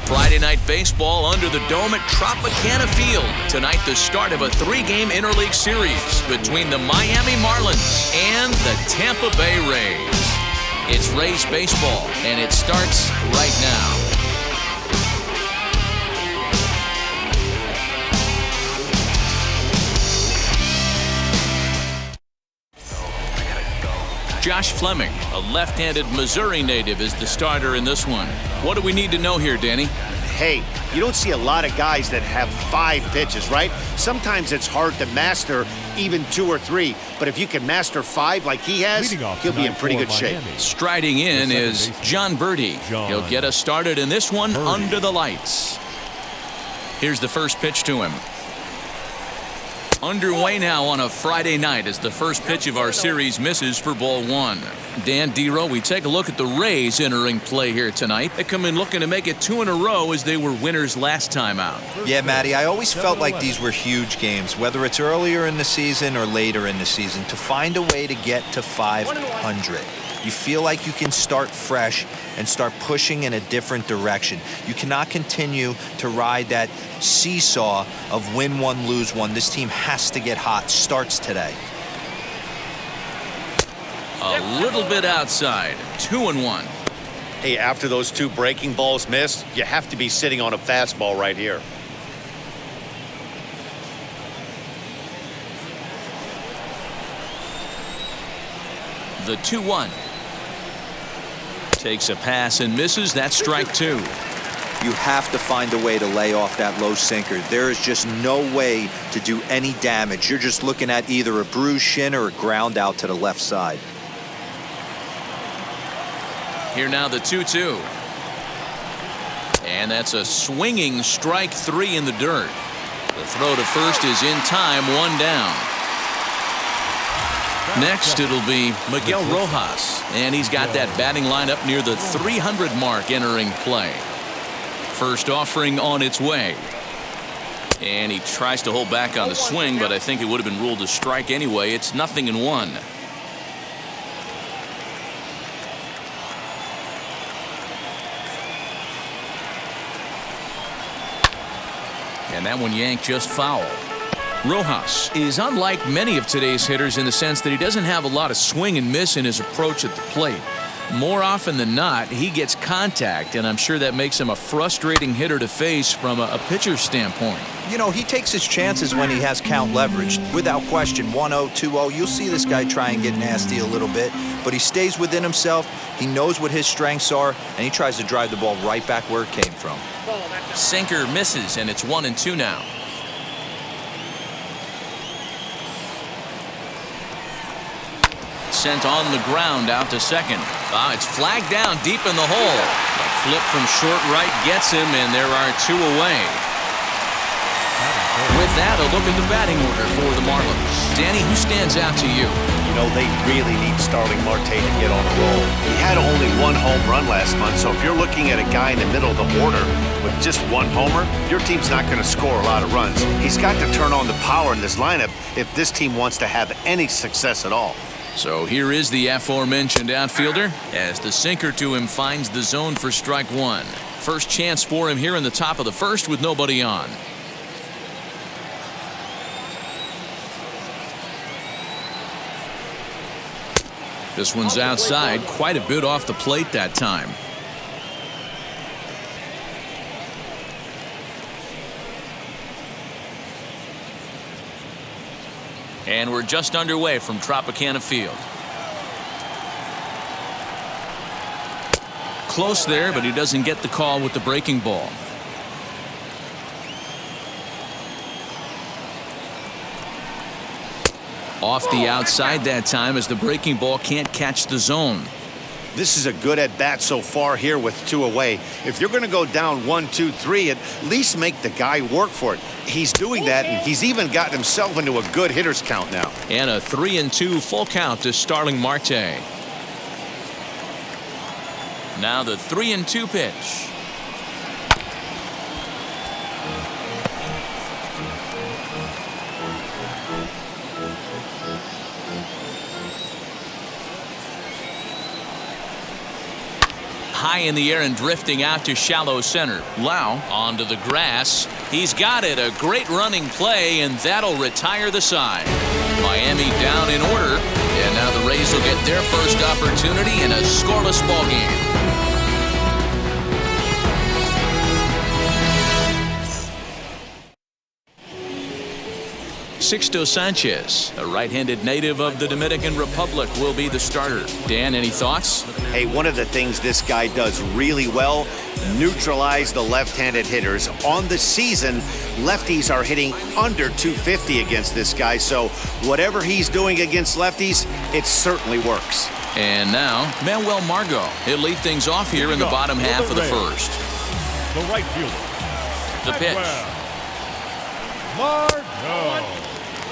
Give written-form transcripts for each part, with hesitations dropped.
Friday night baseball under the dome at Tropicana Field. Tonight, the start of a 3-game interleague series between the Miami Marlins and the Tampa Bay Rays. It's Rays baseball, and it starts right now. Josh Fleming, a left-handed Missouri native, is the starter in this one. What do we need to know here, Danny? Hey, you don't see a lot of guys that have 5 pitches, right? Sometimes it's hard to master even 2 or 3, but if you can master 5 like he has, he'll be in pretty good shape. Striding in is John Birdie. He'll get us started in this one under the lights. Here's the first pitch to him. Underway now on a Friday night as the first pitch of our series misses for ball 1. Dan Dero, we take a look at the Rays entering play here tonight. They come in looking to make it 2 in a row as they were winners last time out. Yeah, Matty, I always felt like these were huge games, whether it's earlier in the season or later in the season, to find a way to get to 500. You feel like you can start fresh and start pushing in a different direction. You cannot continue to ride that seesaw of win one, lose one. This team has to get hot. Starts today. A little bit outside. 2-1. Hey, after those 2 breaking balls missed, you have to be sitting on a fastball right here. The 2-1. Takes a pass and misses. That's strike 2. You have to find a way to lay off that low sinker. There is just no way to do any damage. You're just looking at either a bruised shin or a ground out to the left side. Here now the 2-2. And that's a swinging strike 3 in the dirt. The throw to first is in time, 1 down. Next, it'll be Miguel Rojas, and he's got that batting lineup near the 300 mark entering play. First offering on its way. And he tries to hold back on the swing, but I think it would have been ruled a strike anyway. It's 0-1. And that one yanked just foul. Rojas is unlike many of today's hitters in the sense that he doesn't have a lot of swing and miss in his approach at the plate. More often than not, he gets contact, and I'm sure that makes him a frustrating hitter to face from a pitcher's standpoint. You know, he takes his chances when he has count leverage. Without question, 1-0, 2-0, you'll see this guy try and get nasty a little bit, but he stays within himself. He knows what his strengths are, and he tries to drive the ball right back where it came from. Sinker misses, and it's 1-2 now. Sent on the ground out to second. It's flagged down deep in the hole. A flip from short right gets him, and there are 2 away. With that, a look at the batting order for the Marlins. Danny, who stands out to you? You know, they really need Starling Marte to get on a roll. He had only 1 home run last month, so if you're looking at a guy in the middle of the order with just 1 homer, your team's not going to score a lot of runs. He's got to turn on the power in this lineup if this team wants to have any success at all. So here is the aforementioned outfielder as the sinker to him finds the zone for strike 1. First chance for him here in the top of the first with nobody on. This one's outside, quite a bit off the plate that time. And we're just underway from Tropicana Field. Close there, but he doesn't get the call with the breaking ball. Off the outside that time as the breaking ball can't catch the zone. This is a good at-bat so far here with 2 away. If you're going to go down 1, 2, 3, at least make the guy work for it. He's doing that, and he's even gotten himself into a good hitter's count now. And a 3-2 full count to Starling Marte. Now the 3-2 pitch. high in the air and drifting out to shallow center. Lau onto the grass. He's got it. A great running play, and that'll retire the side. Miami down in order, and now the Rays will get their first opportunity in a scoreless ball game. Sixto Sanchez, a right-handed native of the Dominican Republic, will be the starter. Dan, any thoughts? Hey, one of the things this guy does really well, neutralize the left-handed hitters. On the season, lefties are hitting under 250 against this guy, so whatever he's doing against lefties, it certainly works. And now, Manuel Margot. He'll lead things off here in the bottom half of the first. The right fielder. The pitch. Margot.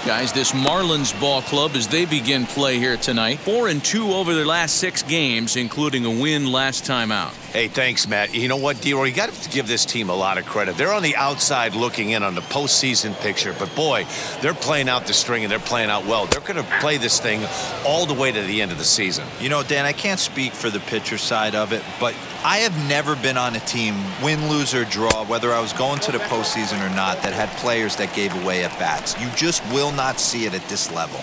Guys, this Marlins ball club, as they begin play here tonight, 4-2 over their last 6 games, including a win last time out. Hey, thanks, Matt. You know what, D-Roy, you got to give this team a lot of credit. They're on the outside looking in on the postseason picture, but boy, they're playing out the string and they're playing out well. They're going to play this thing all the way to the end of the season. You know, Dan, I can't speak for the pitcher side of it, but I have never been on a team, win, lose, or draw, whether I was going to the postseason or not, that had players that gave away at bats. You just will not see it at this level.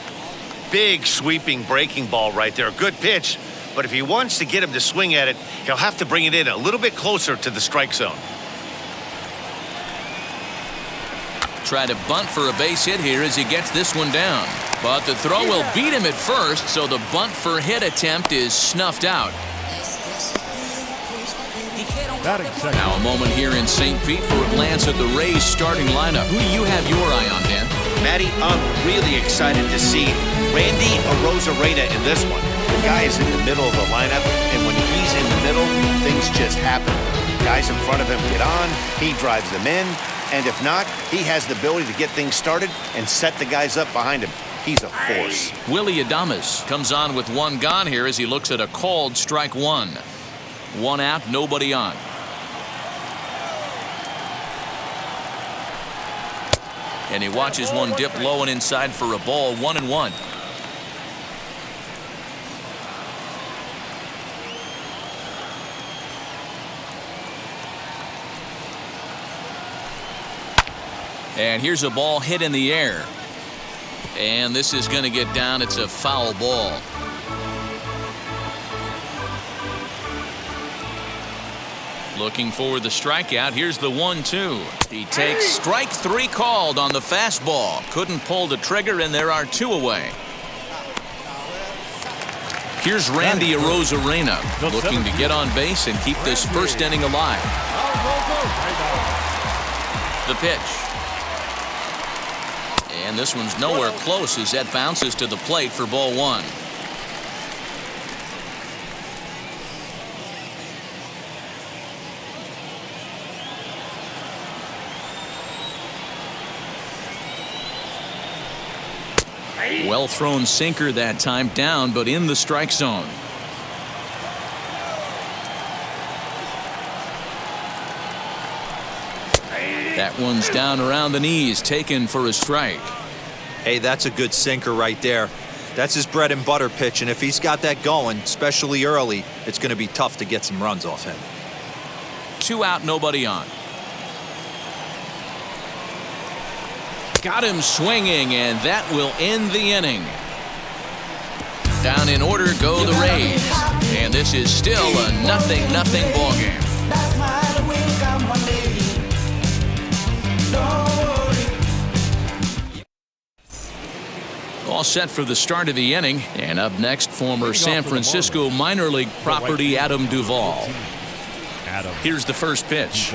Big sweeping breaking ball right there. Good pitch. But if he wants to get him to swing at it, he'll have to bring it in a little bit closer to the strike zone. Try to bunt for a base hit here as he gets this one down. But the throw will beat him at first, so the bunt for hit attempt is snuffed out. Now a moment here in St. Pete for a glance at the Rays starting lineup. Who do you have your eye on, Dan? Matty, I'm really excited to see Randy Arozarena in this one. The guy is in the middle of the lineup, and when he's in the middle, things just happen. Guys in front of him get on, he drives them in, and if not, he has the ability to get things started and set the guys up behind him. He's a force. Willie Adames comes on with one gone here as he looks at a called strike one. One out, nobody on. And he watches one dip low and inside for a ball, 1-1. And here's a ball hit in the air. And this is going to get down. It's a foul ball. Looking for the strikeout. Here's the 1-2. He takes strike 3 called on the fastball. Couldn't pull the trigger, and there are 2 away. Here's Randy Arozarena looking to get on base and keep this first inning alive. The pitch. And this one's nowhere close as that bounces to the plate for ball 1. Well thrown sinker that time, down but in the strike zone. That one's down around the knees, taken for a strike. Hey, that's a good sinker right there. That's his bread and butter pitch, and if he's got that going, especially early, it's going to be tough to get some runs off him. 2 out, nobody on. Got him swinging, and that will end the inning. Down in order go the Rays, and this is still a 0-0 ball game. All set for the start of the inning, and up next, former San Francisco minor league property Adam Duvall. Here's the first pitch.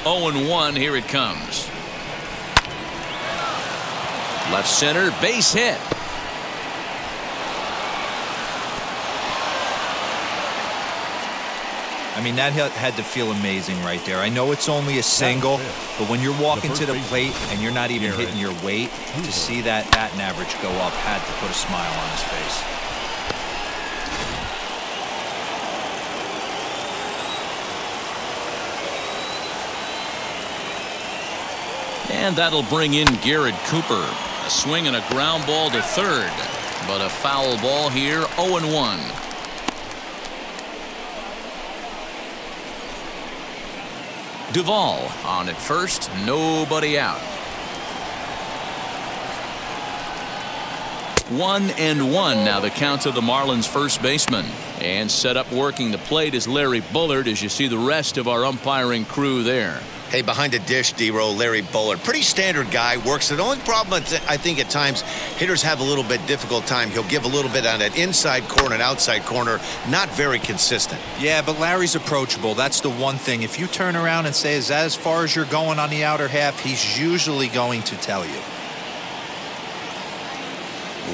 Oh, 0-1, here it comes. Left center, base hit. I mean, that had to feel amazing right there. I know it's only a single, but when you're walking to the plate and you're not even hitting your weight, to see that batting average go up had to put a smile on his face. And that'll bring in Garrett Cooper. A swing and a ground ball to third. But a foul ball here, 0-1. Duvall on at first, nobody out. 1-1 now the count to the Marlins first baseman. And set up working the plate is Larry Bullard as you see the rest of our umpiring crew there. Hey, behind the dish, D-Row, Larry Bullard. Pretty standard guy, works. The only problem I think at times hitters have a little bit difficult time. He'll give a little bit on that inside corner and outside corner. Not very consistent. Yeah, but Larry's approachable. That's the one thing. If you turn around and say, is that as far as you're going on the outer half, he's usually going to tell you.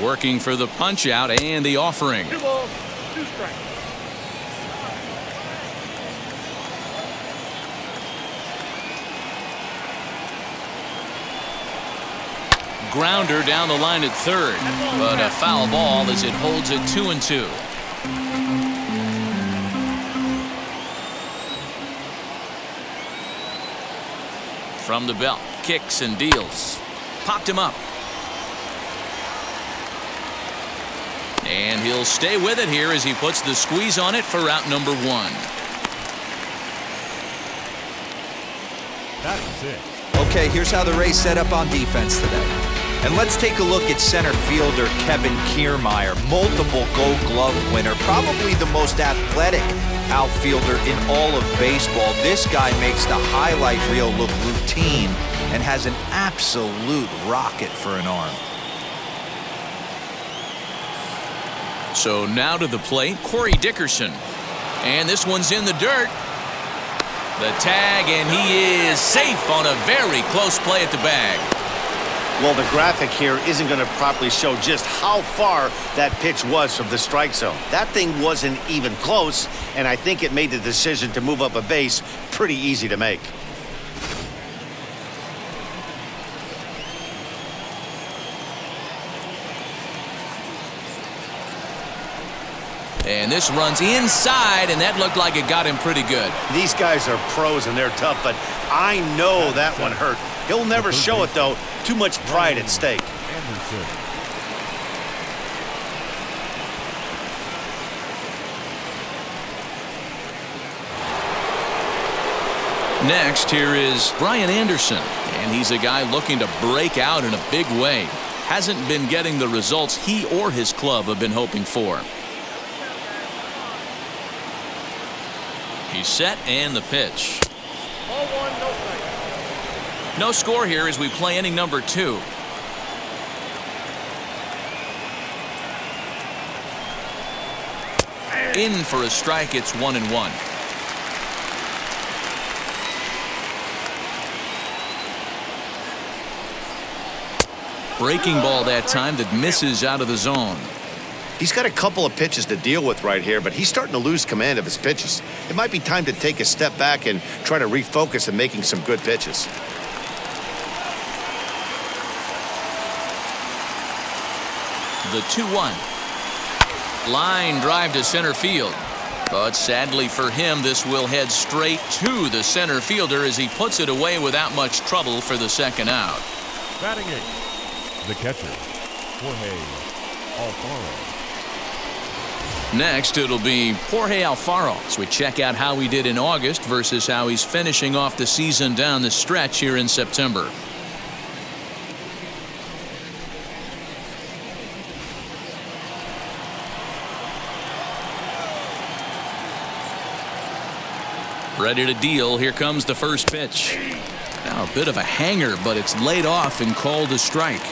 Working for the punch out and the offering. 2 balls, 2 strikes. Grounder down the line at third, but a foul ball as it holds it 2-2. From the belt, kicks and deals. Popped him up. And he'll stay with it here as he puts the squeeze on it for out number 1. That's it. Okay, here's how the Rays set up on defense today. And let's take a look at center fielder Kevin Kiermeier, multiple Gold Glove winner, probably the most athletic outfielder in all of baseball. This guy makes the highlight reel look routine and has an absolute rocket for an arm. So now to the plate, Corey Dickerson. And this one's in the dirt. The tag, and he is safe on a very close play at the bag. Well, the graphic here isn't going to properly show just how far that pitch was from the strike zone. That thing wasn't even close, and I think it made the decision to move up a base pretty easy to make. And this runs inside, and that looked like it got him pretty good. These guys are pros and they're tough, but I know that one hurt. He'll never show it, though. Too much pride at stake. Next, here is Brian Anderson, and he's a guy looking to break out in a big way. Hasn't been getting the results he or his club have been hoping for. He's set, and the pitch. Ball 1, no strike. No score here as we play inning number 2. In for a strike, it's 1-1. Breaking ball that time that misses out of the zone. He's got a couple of pitches to deal with right here, but he's starting to lose command of his pitches. It might be time to take a step back and try to refocus on making some good pitches. The 2-1. Line drive to center field. But sadly for him, this will head straight to the center fielder as he puts it away without much trouble for the second out. Batting 8th, the catcher, Jorge Alfaro. Next, it'll be Jorge Alfaro as we check out how he did in August versus how he's finishing off the season down the stretch here in September. Ready to deal. Here comes the first pitch. Now a bit of a hanger, but it's laid off and called a strike.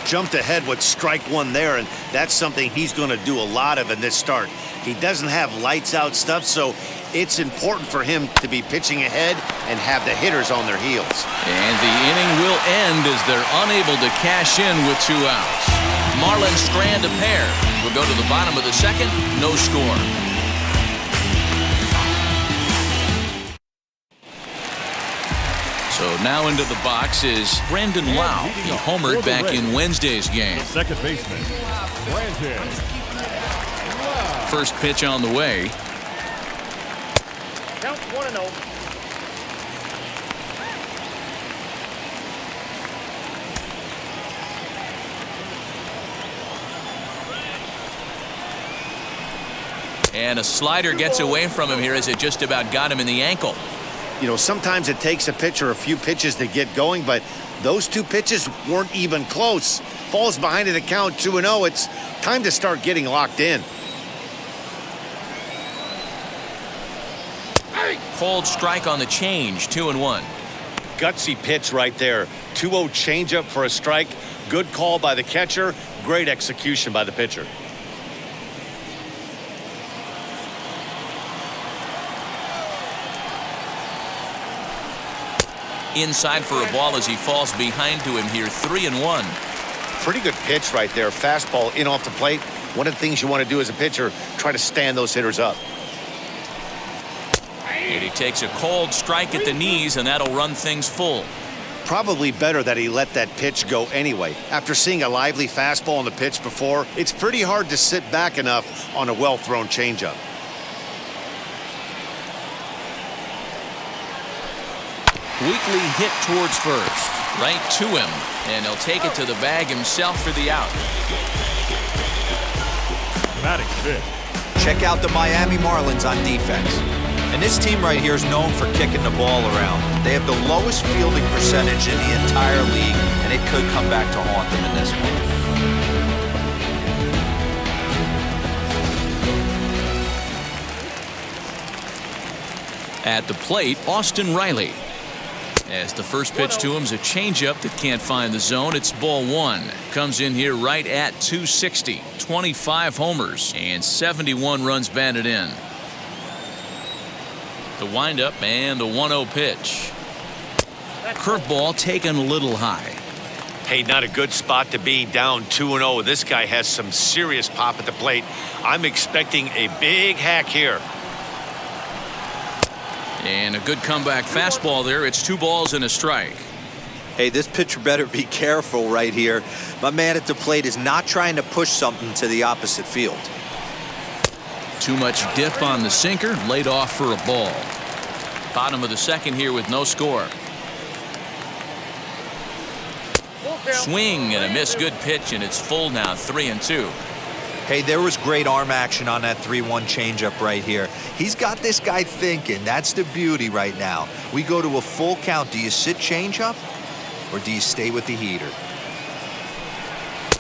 Jumped ahead with strike 1 there, and that's something he's going to do a lot of in this start. He doesn't have lights out stuff, so it's important for him to be pitching ahead and have the hitters on their heels. And the inning will end as they're unable to cash in with 2 outs. Marlins strand a pair. We'll go to the bottom of the second. No score. So now into the box is Brandon Lau. He homered back in Wednesday's game. Second baseman, Brandon. First pitch on the way. Count 1-0. And a slider gets away from him here as it just about got him in the ankle. You know, sometimes it takes a pitcher a few pitches to get going, but those two pitches weren't even close. Falls behind in the count 2-0. It's time to start getting locked in. Cold strike on the change, 2-1. Gutsy pitch right there. 2-0 changeup for a strike. Good call by the catcher. Great execution by the pitcher. Inside for a ball as he falls behind to him here, 3-1. Pretty good pitch right there. Fastball in off the plate. One of the things you want to do as a pitcher, try to stand those hitters up. And he takes a cold strike at the knees, and that'll run things full. Probably better that he let that pitch go anyway. After seeing a lively fastball on the pitch before, it's pretty hard to sit back enough on a well-thrown changeup. Weakly hit towards first, right to him, and he'll take it to the bag himself for the out. Batting fifth. Check out the Miami Marlins on defense. And this team right here is known for kicking the ball around. They have the lowest fielding percentage in the entire league, and it could come back to haunt them in this one. At the plate, Austin Riley. As the first pitch to him is a changeup that can't find the zone. It's ball one. Comes in here right at 260. 25 homers and 71 runs batted in. The windup and the 1-0 pitch. Curveball taken a little high. Hey, not a good spot to be, down 2-0. This guy has some serious pop at the plate. I'm expecting a big hack here. And a good comeback fastball there. It's 2 balls and a strike. Hey, this pitcher better be careful right here. My man at the plate is not trying to push something to the opposite field. Too much dip on the sinker, laid off for a ball. Bottom of the second here with no score. Swing and a miss, good pitch, and it's full now, 3-2. Hey, there was great arm action on that 3-1 changeup right here. He's got this guy thinking. That's the beauty right now. We go to a full count. Do you sit changeup or do you stay with the heater?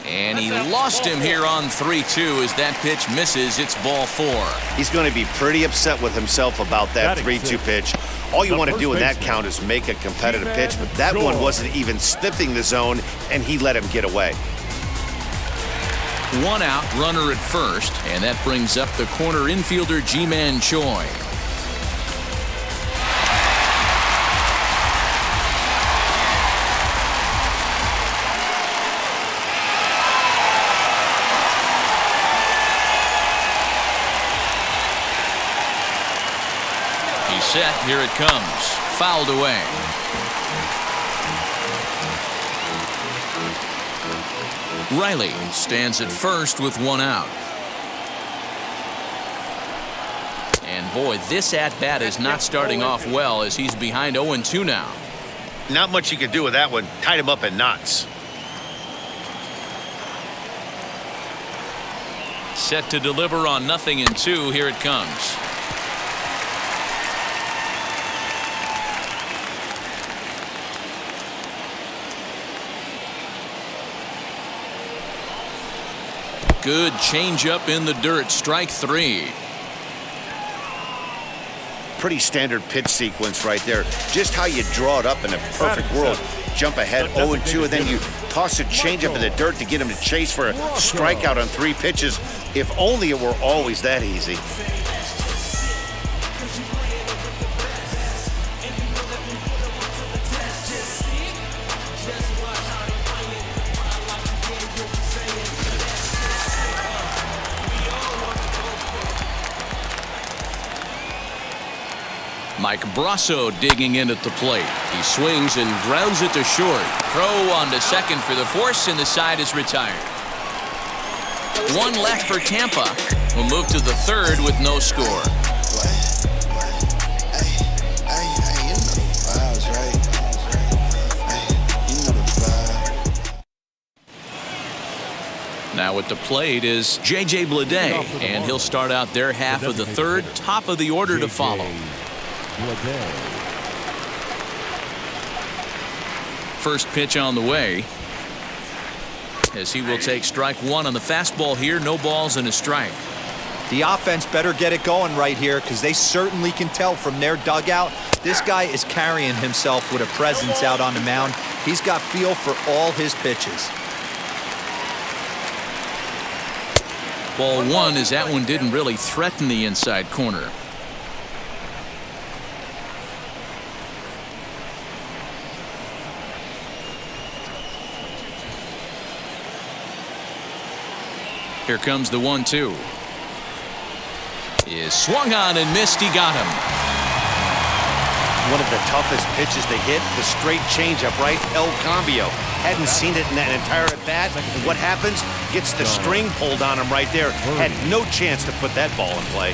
And he lost him here on 3-2 as that pitch misses. It's ball 4. He's going to be pretty upset with himself about that 3-2 pitch. All you want to do in that count is make a competitive pitch, but that one wasn't even sniffing the zone, and he let him get away. 1 out, runner at first, and that brings up the corner infielder Ji-Man Choi. He's set, here it comes, fouled away. Riley stands at first with 1 out. And boy, this at-bat is not starting off well as he's behind 0-2 now. Not much you can do with that one. Tied him up in knots. Set to deliver on 0-2. Here it comes. Good changeup in the dirt, strike 3. Pretty standard pitch sequence right there. Just how you draw it up in a perfect world. Jump ahead 0-2, and then you toss a changeup in the dirt to get him to chase for a strikeout on 3 pitches. If only it were always that easy. Mike Brusso digging in at the plate. He swings and grounds it to short. Throw on to second for the force, and the side is retired. 1 left for Tampa. We'll move to the third with no score. Now at the plate is J.J. Bleday, and he'll start out their half of the third. Top of the order to follow. First pitch on the way, as he will take strike one on the fastball here. No balls and a strike. The offense better get it going right here, because they certainly can tell from their dugout this guy is carrying himself with a presence out on the mound. He's got feel for all his pitches. Ball one, as that one didn't really threaten the inside corner. Here comes the 1-2. Is swung on and missed. He got him. One of the toughest pitches to hit, the straight changeup, right? El Cambio. Hadn't seen it in that entire at bat. And what happens? Gets the string pulled on him right there. Had no chance to put that ball in play.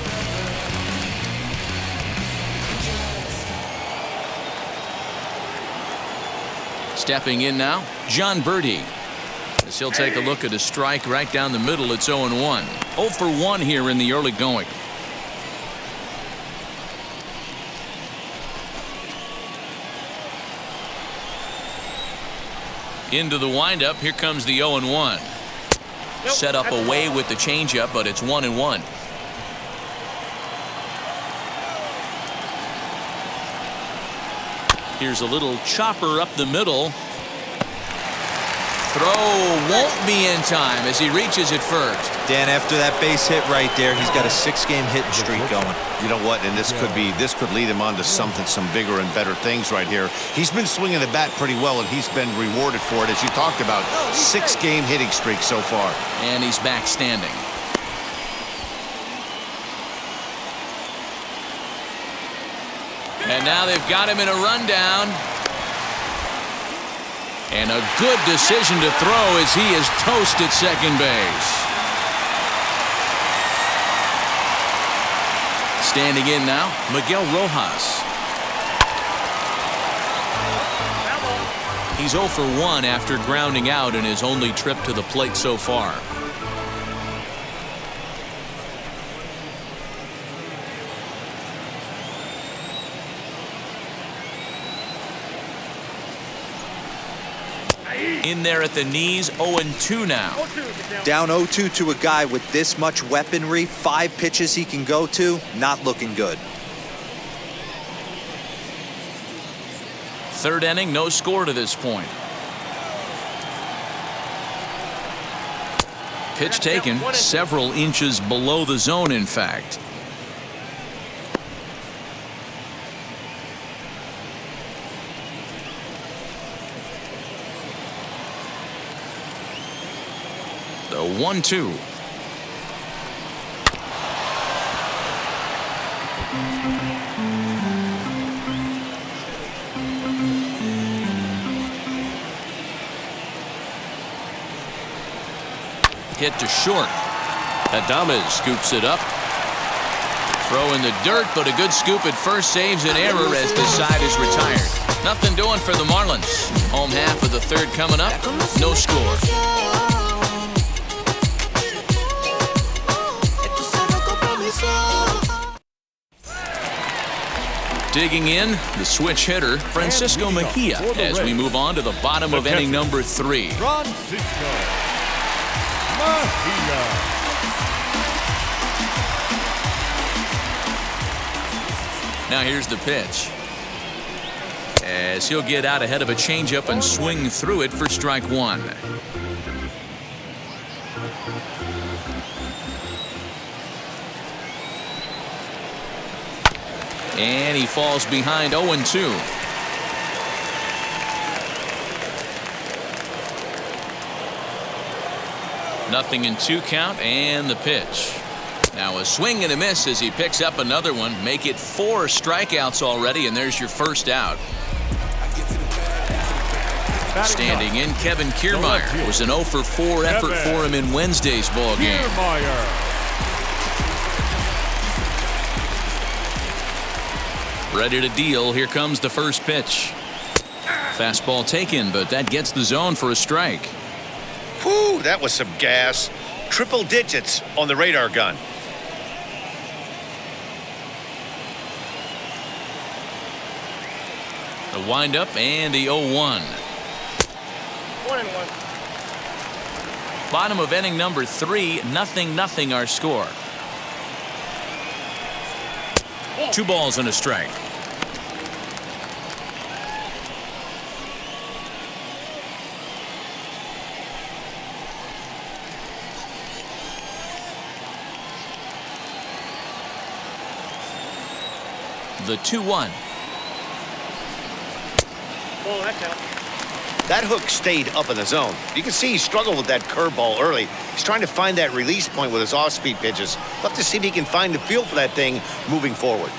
Stepping in now, John Birdie. As he'll take a look at a strike right down the middle. It's 0-1. 0 for 1 here in the early going. Into the windup. Here comes the 0-1. Set up away with the changeup, but it's 1-1. Here's a little chopper up the middle. Throw won't be in time as he reaches it first. Dan, after that base hit right there, he's got a 6-game hitting streak going. You know what? And this could lead him on to some bigger and better things right here. He's been swinging the bat pretty well, and he's been rewarded for it, as you talked about. 6-game hitting streak so far. And he's back standing. And now they've got him in a rundown. And a good decision to throw as he is toast at second base. Standing in now, Miguel Rojas. He's 0 for 1 after grounding out in his only trip to the plate so far. In there at the knees, 0-2 now. Down 0-2 to a guy with this much weaponry, 5 pitches he can go to, not looking good. Third inning, no score to this point. Pitch taken several inches below the zone, in fact. The 1-2. Hit to short. Adames scoops it up. Throw in the dirt, but a good scoop at first saves an error as this side is retired. Nothing doing for the Marlins. Home half of the third coming up. No score. Digging in, the switch hitter, Francisco Mejia, as we move on to the bottom of inning number 3. Francisco Mejia. Now here's the pitch. As he'll get out ahead of a changeup and swing through it for strike 1. And he falls behind 0-2. Nothing in 2 count, and the pitch. Now a swing and a miss as he picks up another one. Make it 4 strikeouts already, and there's your first out. Standing in, Kevin Kiermeier. It was an 0 for 4 effort for him in Wednesday's ball game. Ready to deal. Here comes the first pitch. Fastball taken, but that gets the zone for a strike. Whew, Whew, that was some gas. Triple digits on the radar gun. The windup and the 0-1. 1-1. Bottom of inning number 3, 0-0 our score. 2 balls and a strike. The 2-1. Ball, that's out. That hook stayed up in the zone. You can see he struggled with that curveball early. He's trying to find that release point with his off-speed pitches. Love to see if he can find the feel for that thing moving forward.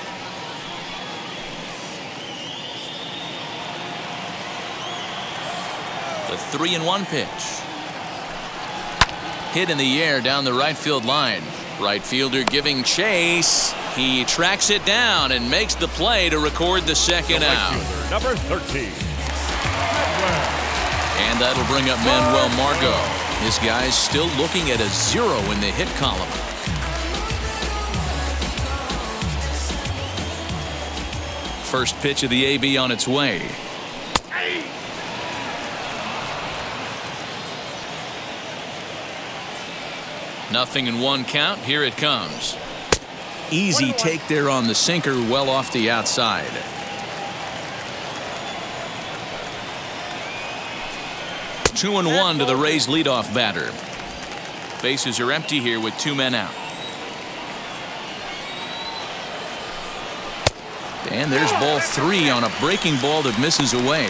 The 3-1 pitch. Hit in the air down the right field line. Right fielder giving chase. He tracks it down and makes the play to record the second out. Number 13. And that'll bring up Manuel Margot. His guy's still looking at a 0 in the hit column. First pitch of the AB on its way. Nothing in 1 count. Here it comes. Easy take there on the sinker, well off the outside. Two and 1 to the Rays leadoff batter. Bases are empty here with 2 men out. And there's ball 3 on a breaking ball that misses away.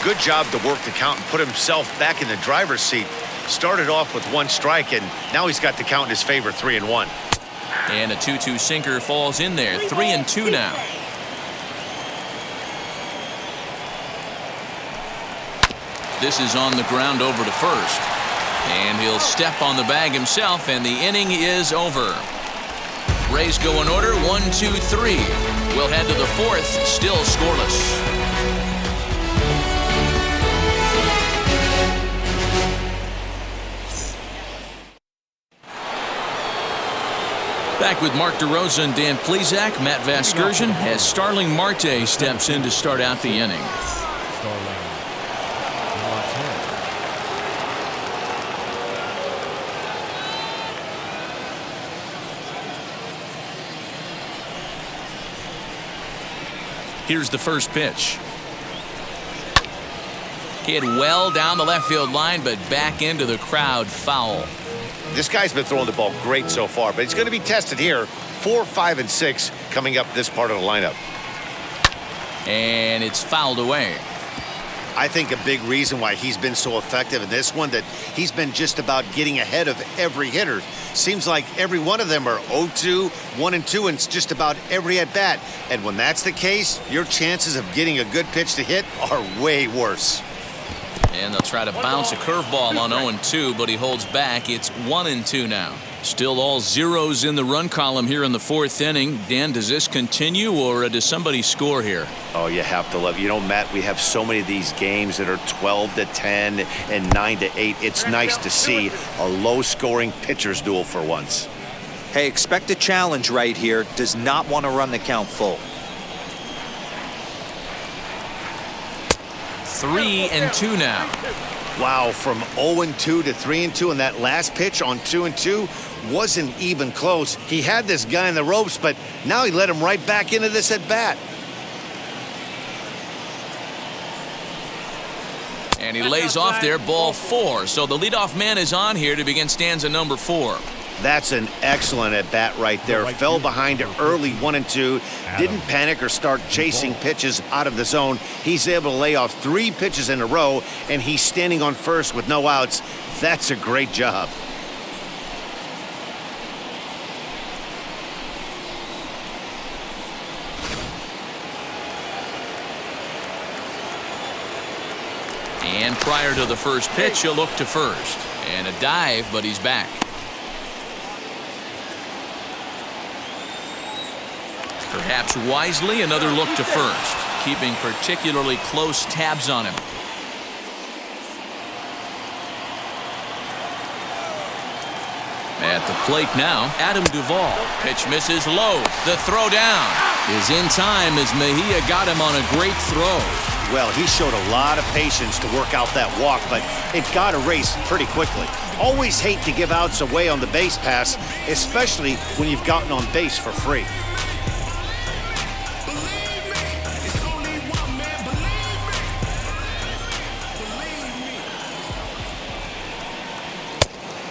Good job to work the count and put himself back in the driver's seat. Started off with 1 strike, and now he's got the count in his favor, 3-1. And a 2-2 sinker falls in there. 3-2 now. This is on the ground over to first. And he'll step on the bag himself, and the inning is over. Rays go in order, 1-2-3. We'll head to the 4th, still scoreless. Back with Mark DeRosa and Dan Plesac. Matt Vasgersian as Starling Marte steps in to start out the inning. Starling Marte. Here's the first pitch. Hit well down the left field line, but back into the crowd, foul. This guy's been throwing the ball great so far, but he's going to be tested here. 4, 5, and 6 coming up this part of the lineup. And it's fouled away. I think a big reason why he's been so effective in this one, that he's been just about getting ahead of every hitter. Seems like every one of them are 0-2, 1-2, and just about every at-bat. And when that's the case, your chances of getting a good pitch to hit are way worse. And they'll try to bounce a curveball on 0-2, but he holds back. It's 1-2 now. Still all zeros in the run column here in the 4th inning. Dan, does this continue, or does somebody score here? Oh, you have to love it. You know, Matt, we have so many of these games that are 12-10 and 9-8. It's nice to see a low-scoring pitcher's duel for once. Hey, expect a challenge right here. Does not want to run the count full. 3-2 now. Wow, from 0-2 to 3-2, and that last pitch on 2-2 wasn't even close. He had this guy in the ropes, but now he let him right back into this at bat. And he lays off there, ball 4. So the leadoff man is on here to begin stanza number 4. That's an excellent at-bat right there. Fell behind early 1-2. Didn't panic or start chasing pitches out of the zone. He's able to lay off 3 pitches in a row, and he's standing on first with no outs. That's a great job. And prior to the first pitch, he'll look to first. And a dive, but he's back. Perhaps wisely, another look to first, keeping particularly close tabs on him. At the plate now, Adam Duvall. Pitch misses low. The throw down is in time as Mejia got him on a great throw. Well, he showed a lot of patience to work out that walk, but it got erased pretty quickly. Always hate to give outs away on the base pass, especially when you've gotten on base for free.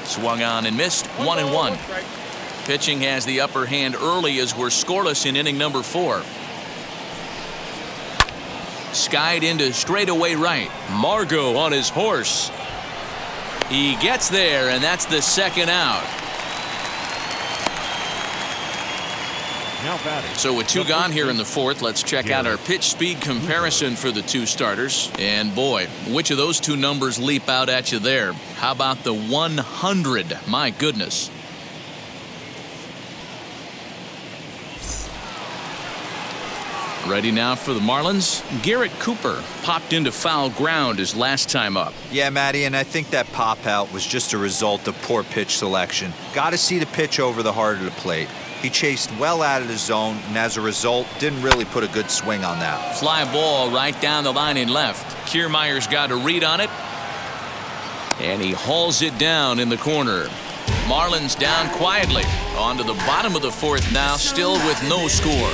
Swung on and missed. 1-1. Pitching has the upper hand early as we're scoreless in inning number 4. Skied into straightaway right. Margot on his horse. He gets there, and that's the second out. Now batting. So with 2 gone here in the 4th, let's check out our pitch speed comparison for the 2 starters. And boy, which of those 2 numbers leap out at you there? How about the 100? My goodness. Ready now for the Marlins. Garrett Cooper popped into foul ground his last time up. Yeah, Matty, and I think that pop out was just a result of poor pitch selection. Got to see the pitch over the heart of the plate. He chased well out of the zone, and as a result, didn't really put a good swing on that. Fly ball right down the line in left. Kiermeier's got a read on it, and he hauls it down in the corner. Marlins down quietly. On to the bottom of the 4th now, still with no score.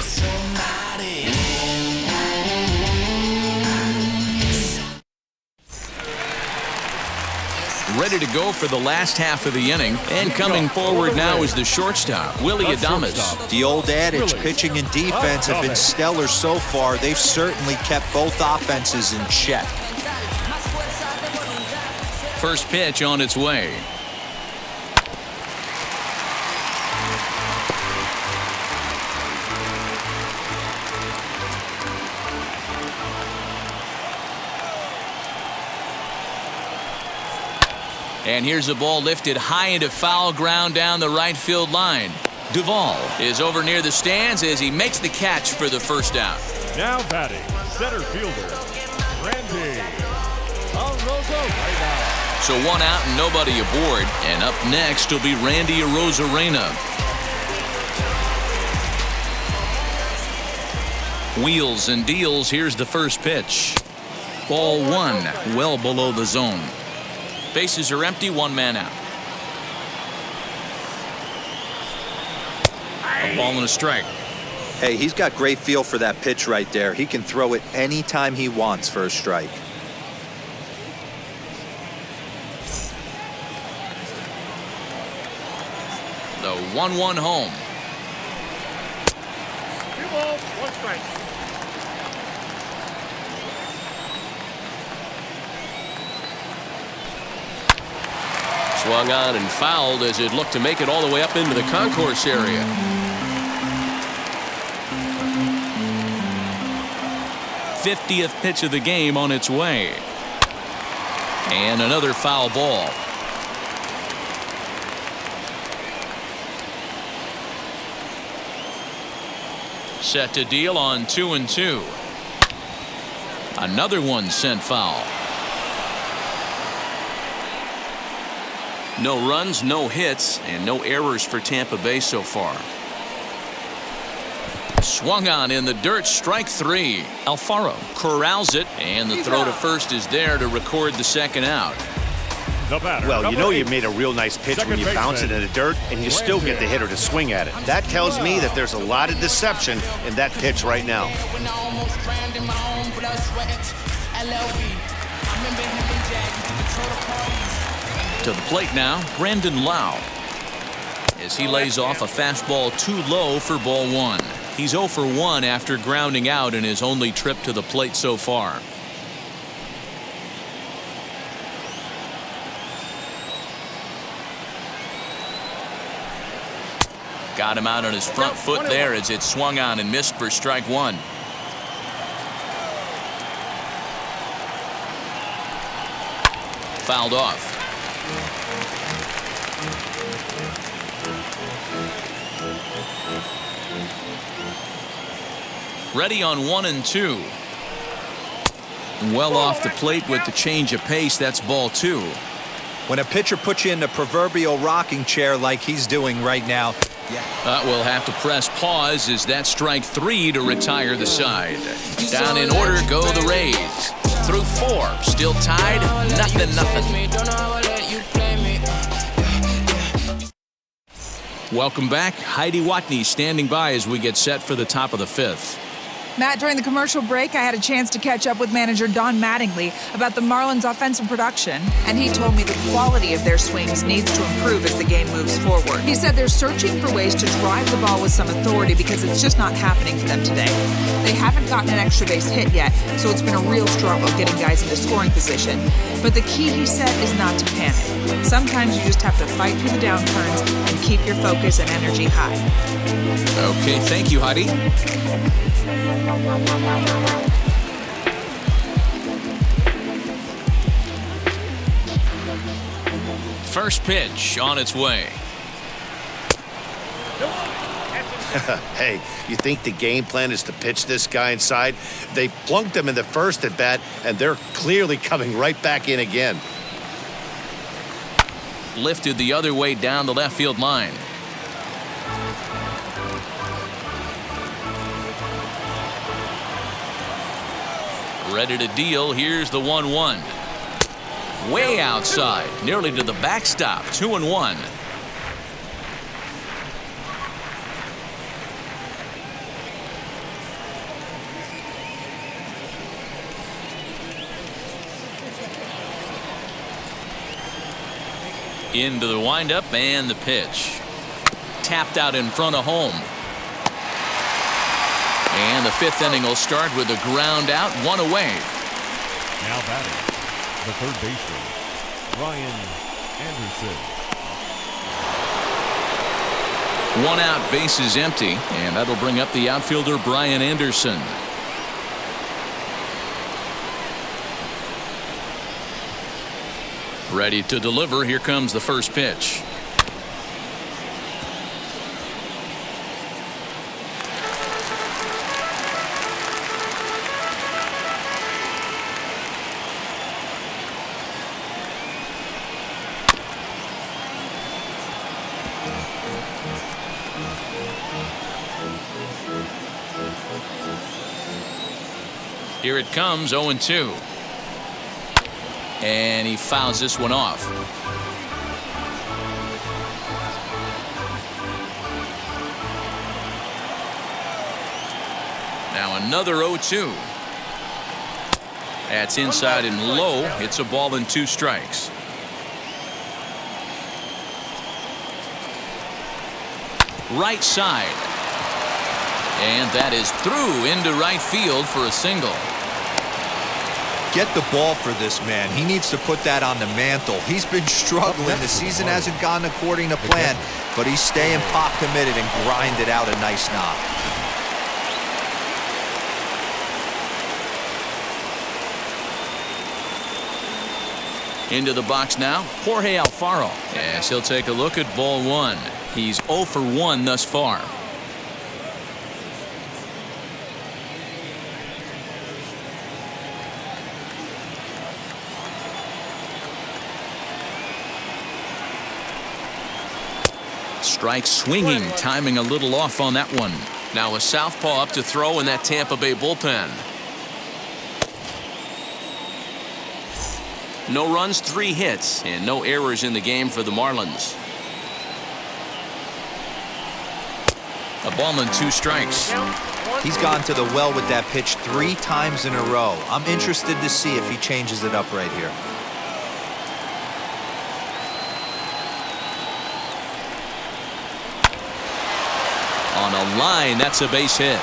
Ready to go for the last half of the inning, and coming forward now is the shortstop, Willie Adames. The old adage, pitching and defense have been stellar so far. They've certainly kept both offenses in check. First pitch on its way. And here's a ball lifted high into foul ground down the right field line. Duvall is over near the stands as he makes the catch for the first out. Now batting, center fielder, Randy Arozarena. So 1 out and nobody aboard. And up next will be Randy Arozarena. Wheels and deals. Here's the first pitch. Ball 1, well below the zone. Bases are empty, 1 man out. A ball and a strike. Hey, he's got great feel for that pitch right there. He can throw it anytime he wants for a strike. The 1-1 home. 2 balls, 1 strike. Swung on and fouled as it looked to make it all the way up into the concourse area. '50th pitch of the game on its way. And another foul ball. Set to deal on 2-2. Another one sent foul. No runs, no hits, and no errors for Tampa Bay so far. Swung on in the dirt, strike 3. Alfaro corrals it, and the throw to first is there to record the second out. Well, you know you made a real nice pitch when you bounce it in the dirt and you still get the hitter to swing at it. That tells me that there's a lot of deception in that pitch right now. To the plate now, Brandon Lau. As he lays off a fastball too low for ball 1. He's 0 for 1 after grounding out in his only trip to the plate so far. Got him out on his front foot there as it swung on and missed for strike 1. Fouled off. Ready on 1-2. Well off the plate with the change of pace. That's ball 2. When a pitcher puts you in the proverbial rocking chair like he's doing right now, we'll have to press pause as that strike 3 to retire the side. Down in order go the Rays. Through 4, still tied, nothing. Welcome back. Heidi Watney standing by as we get set for the top of the 5th. Matt, during the commercial break, I had a chance to catch up with manager Don Mattingly about the Marlins' offensive production, and he told me the quality of their swings needs to improve as the game moves forward. He said they're searching for ways to drive the ball with some authority because it's just not happening for them today. They haven't gotten an extra base hit yet, so it's been a real struggle getting guys into scoring position. But the key, he said, is not to panic. Sometimes you just have to fight through the downturns and keep your focus and energy high. Okay, thank you, Heidi. First pitch on its way. Hey, you think the game plan is to pitch this guy inside? They plunked him in the first at bat, and they're clearly coming right back in again. Lifted the other way down the left field line. Ready to deal. Here's the 1-1. Way outside, nearly to the backstop. 2-1. Into the windup and the pitch. Tapped out in front of home. And the 5th inning will start with a ground out, 1 away. Now batting, the third baseman, Brian Anderson. 1 out, bases empty, and that'll bring up the outfielder Brian Anderson. Ready to deliver. Here comes the first pitch. Here it comes, 0-2. And he fouls this one off. Now another 0-2. That's inside and low. It's a ball and 2 strikes. Right side. And that is through into right field for a single. get the ball for this man. He needs to put that on the mantle. He's been struggling. The season hasn't gone according to plan, but he's staying pop committed and grinded out a nice knock. Into the box now, Jorge Alfaro. Yes, he'll take a look at ball one. He's 0 for 1 thus far. Strike swinging, timing a little off on that one. Now a southpaw up to throw in that Tampa Bay bullpen. No runs, 3 hits, and no errors in the game for the Marlins. A ball and 2 strikes. He's gone to the well with that pitch 3 times in a row. I'm interested to see if he changes it up right here. On a line, that's a base hit.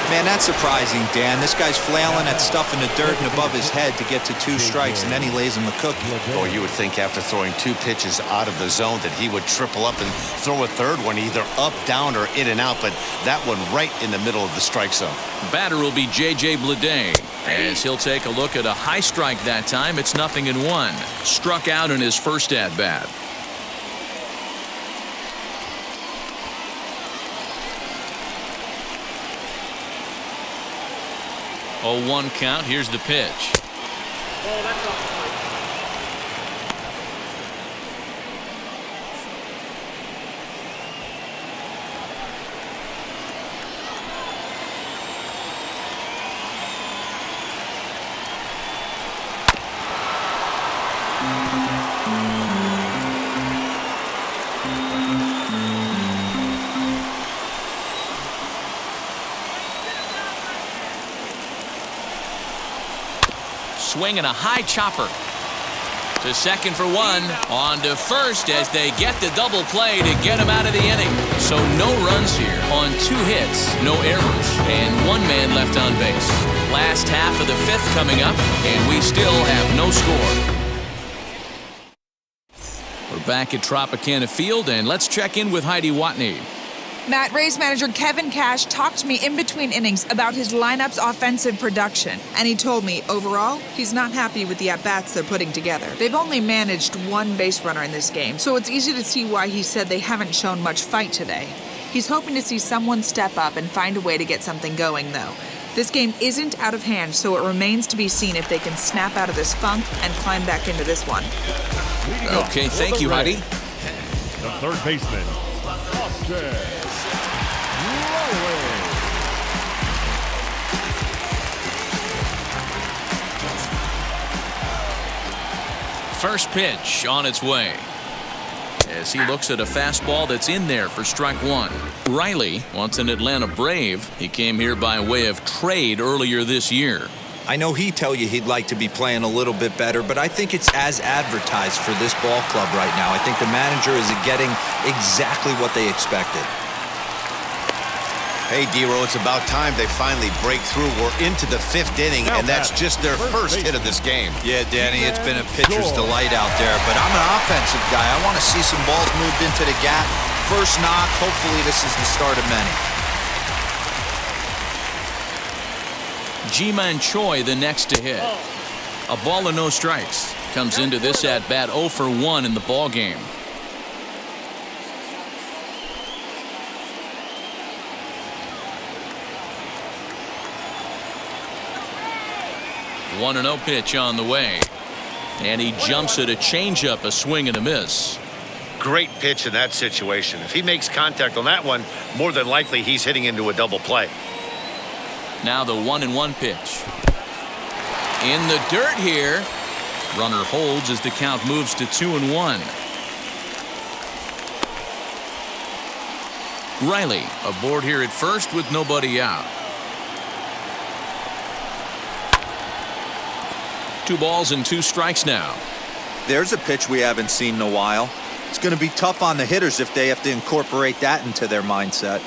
Man, that's surprising, Dan. This guy's flailing at stuff in the dirt and above his head to get to 2 strikes, and then he lays him a cookie. Or you would think after throwing 2 pitches out of the zone that he would triple up and throw a third one, either up, down, or in and out, but that one right in the middle of the strike zone. Batter will be J.J. Bleday, as he'll take a look at a high strike that time. It's 0-1. Struck out in his first at-bat. 0-1 count. Here's the pitch. Swinging a high chopper. To second for one. On to first as they get the double play to get him out of the inning. So no runs here on 2 hits, no errors, and 1 man left on base. Last half of the 5th coming up, and we still have no score. We're back at Tropicana Field, and let's check in with Heidi Watney. Matt, Rays manager Kevin Cash talked to me in between innings about his lineup's offensive production, and he told me, overall, he's not happy with the at-bats they're putting together. They've only managed 1 base runner in this game, so it's easy to see why he said they haven't shown much fight today. He's hoping to see someone step up and find a way to get something going, though. This game isn't out of hand, so it remains to be seen if they can snap out of this funk and climb back into this one. Okay, thank you, Heidi. The third baseman, Austin. First pitch on its way. As he looks at a fastball that's in there for strike 1. Riley, once an Atlanta Brave, he came here by way of trade earlier this year. I know he'd tell you he'd like to be playing a little bit better, but I think it's as advertised for this ball club right now. I think the manager is getting exactly what they expected. Hey, D-Row, it's about time they finally break through. We're into the 5th inning, and that's just their first hit of this game. Yeah, Danny, it's been a pitcher's delight out there, but I'm an offensive guy. I want to see some balls moved into the gap. First knock, hopefully this is the start of many. Ji-Man Choi the next to hit. A ball and no strikes. Comes into this at-bat 0 for 1 in the ball game. One 1-0 pitch on the way. And he jumps at a changeup, a swing and a miss. Great pitch in that situation. If he makes contact on that one, more than likely he's hitting into a double play. Now the 1-1 pitch. In the dirt here. Runner holds as the count moves to 2-1. Riley aboard here at first with nobody out. 2 balls and 2 strikes now. There's a pitch we haven't seen in a while. It's going to be tough on the hitters if they have to incorporate that into their mindset.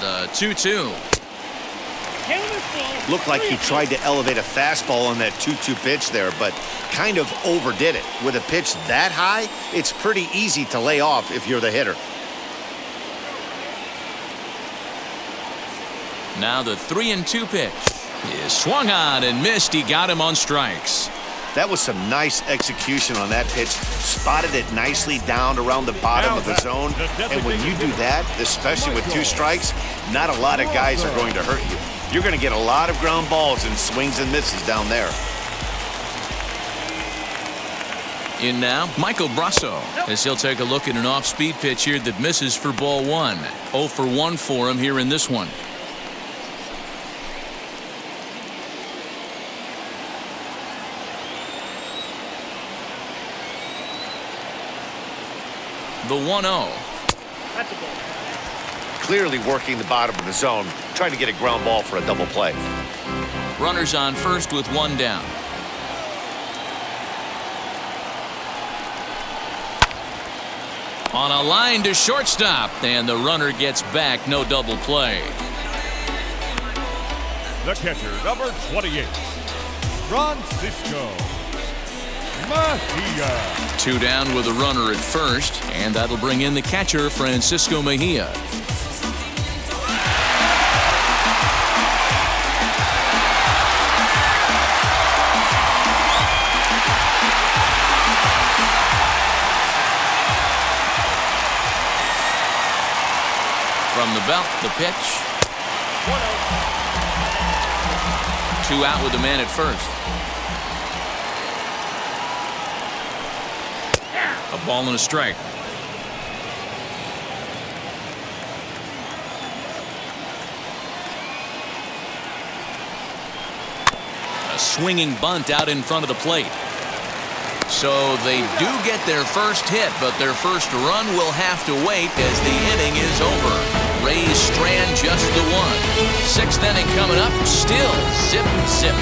The 2-2. Looked like he tried to elevate a fastball on that 2-2 pitch there, but kind of overdid it. With a pitch that high, it's pretty easy to lay off if you're the hitter. Now the 3-2 pitch is swung on and missed. He got him on strikes. That was some nice execution on that pitch. Spotted it nicely down around the bottom of the zone. And when you do that, especially with 2 strikes, not a lot of guys are going to hurt you. You're going to get a lot of ground balls and swings and misses down there. In now, Michael Brusso, as he'll take a look at an off-speed pitch here that misses for ball 1. 0 for 1 for him here in this one. The 1-0. Clearly working the bottom of the zone, trying to get a ground ball for a double play. Runners on first with 1 down. On a line to shortstop, and the runner gets back. No double play. The catcher, number 28, Francisco Mejia. 2 down with a runner at first, and that'll bring in the catcher, Francisco Mejia. From the belt, the pitch. 2 out with the man at first. A ball and a strike. A swinging bunt out in front of the plate. So they do get their first hit, but their first run will have to wait as the inning is over. Rays strand just the one. 6th inning coming up, still zip, zip.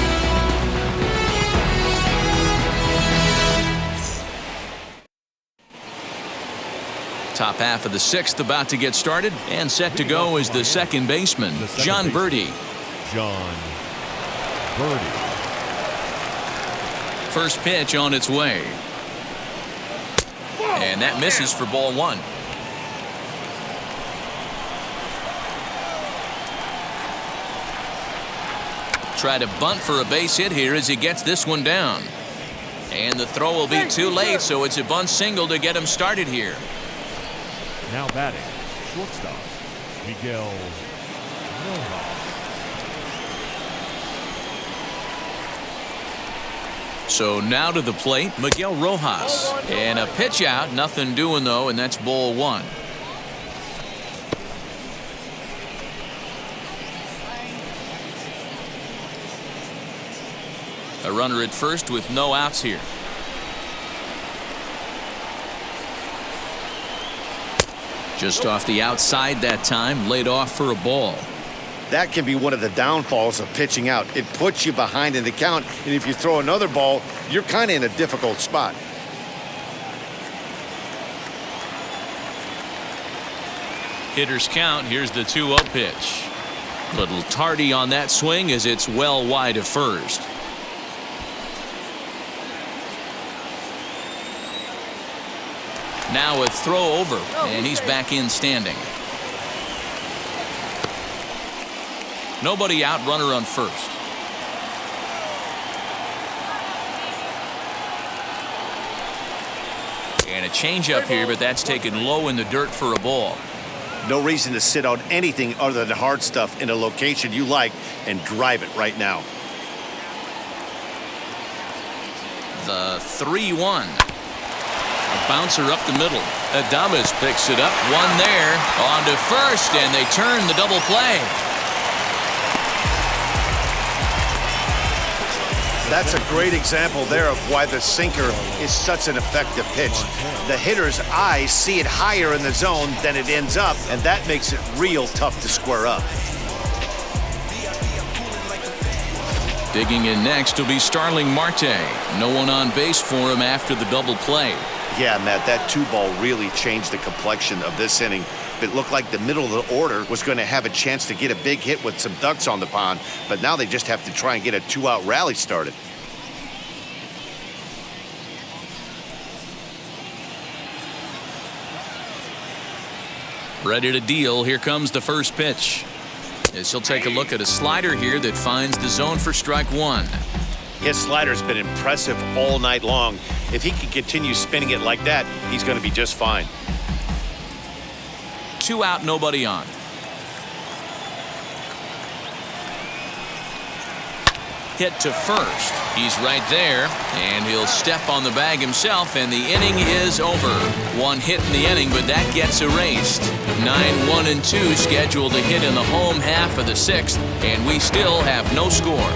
Top half of the 6th about to get started, and set to go is the second baseman, John Birdie. John Birdie. First pitch on its way. And that misses for ball 1. Try to bunt for a base hit here as he gets this one down. And the throw will be too late, so it's a bunt single to get him started here. Now batting, shortstop, Miguel Rojas. So now to the plate, Miguel Rojas. And a pitch out, nothing doing though, and that's ball 1. A runner at first with no outs here. Just off the outside that time, laid off for a ball. That can be one of the downfalls of pitching out. It puts you behind in the count, and if you throw another ball, you're kind of in a difficult spot. Hitter's count. Here's the 2-0 pitch. Little tardy on that swing as it's well wide of first. Now a throw over, and he's back in standing. Nobody out, runner on first. And a changeup here, but that's taken low in the dirt for a ball. No reason to sit on anything other than hard stuff in a location you like and drive it right now. The 3-1. A bouncer up the middle. Adames picks it up. One there. On to first, and they turn the double play. That's a great example there of why the sinker is such an effective pitch. The hitter's eyes see it higher in the zone than it ends up, and that makes it real tough to square up. Digging in next will be Starling Marte. No one on base for him after the double play. Yeah, Matt, that 2-ball really changed the complexion of this inning. It looked like the middle of the order was going to have a chance to get a big hit with some ducks on the pond, but now they just have to try and get a 2-out rally started. Ready to deal. Here comes the first pitch. As he'll take a look at a slider here that finds the zone for strike 1. His slider's been impressive all night long. If he can continue spinning it like that, he's going to be just fine. 2 out, nobody on. Hit to first. He's right there, and he'll step on the bag himself, and the inning is over. 1 hit in the inning, but that gets erased. 9-1-2 scheduled to hit in the home half of the 6th, and we still have no score.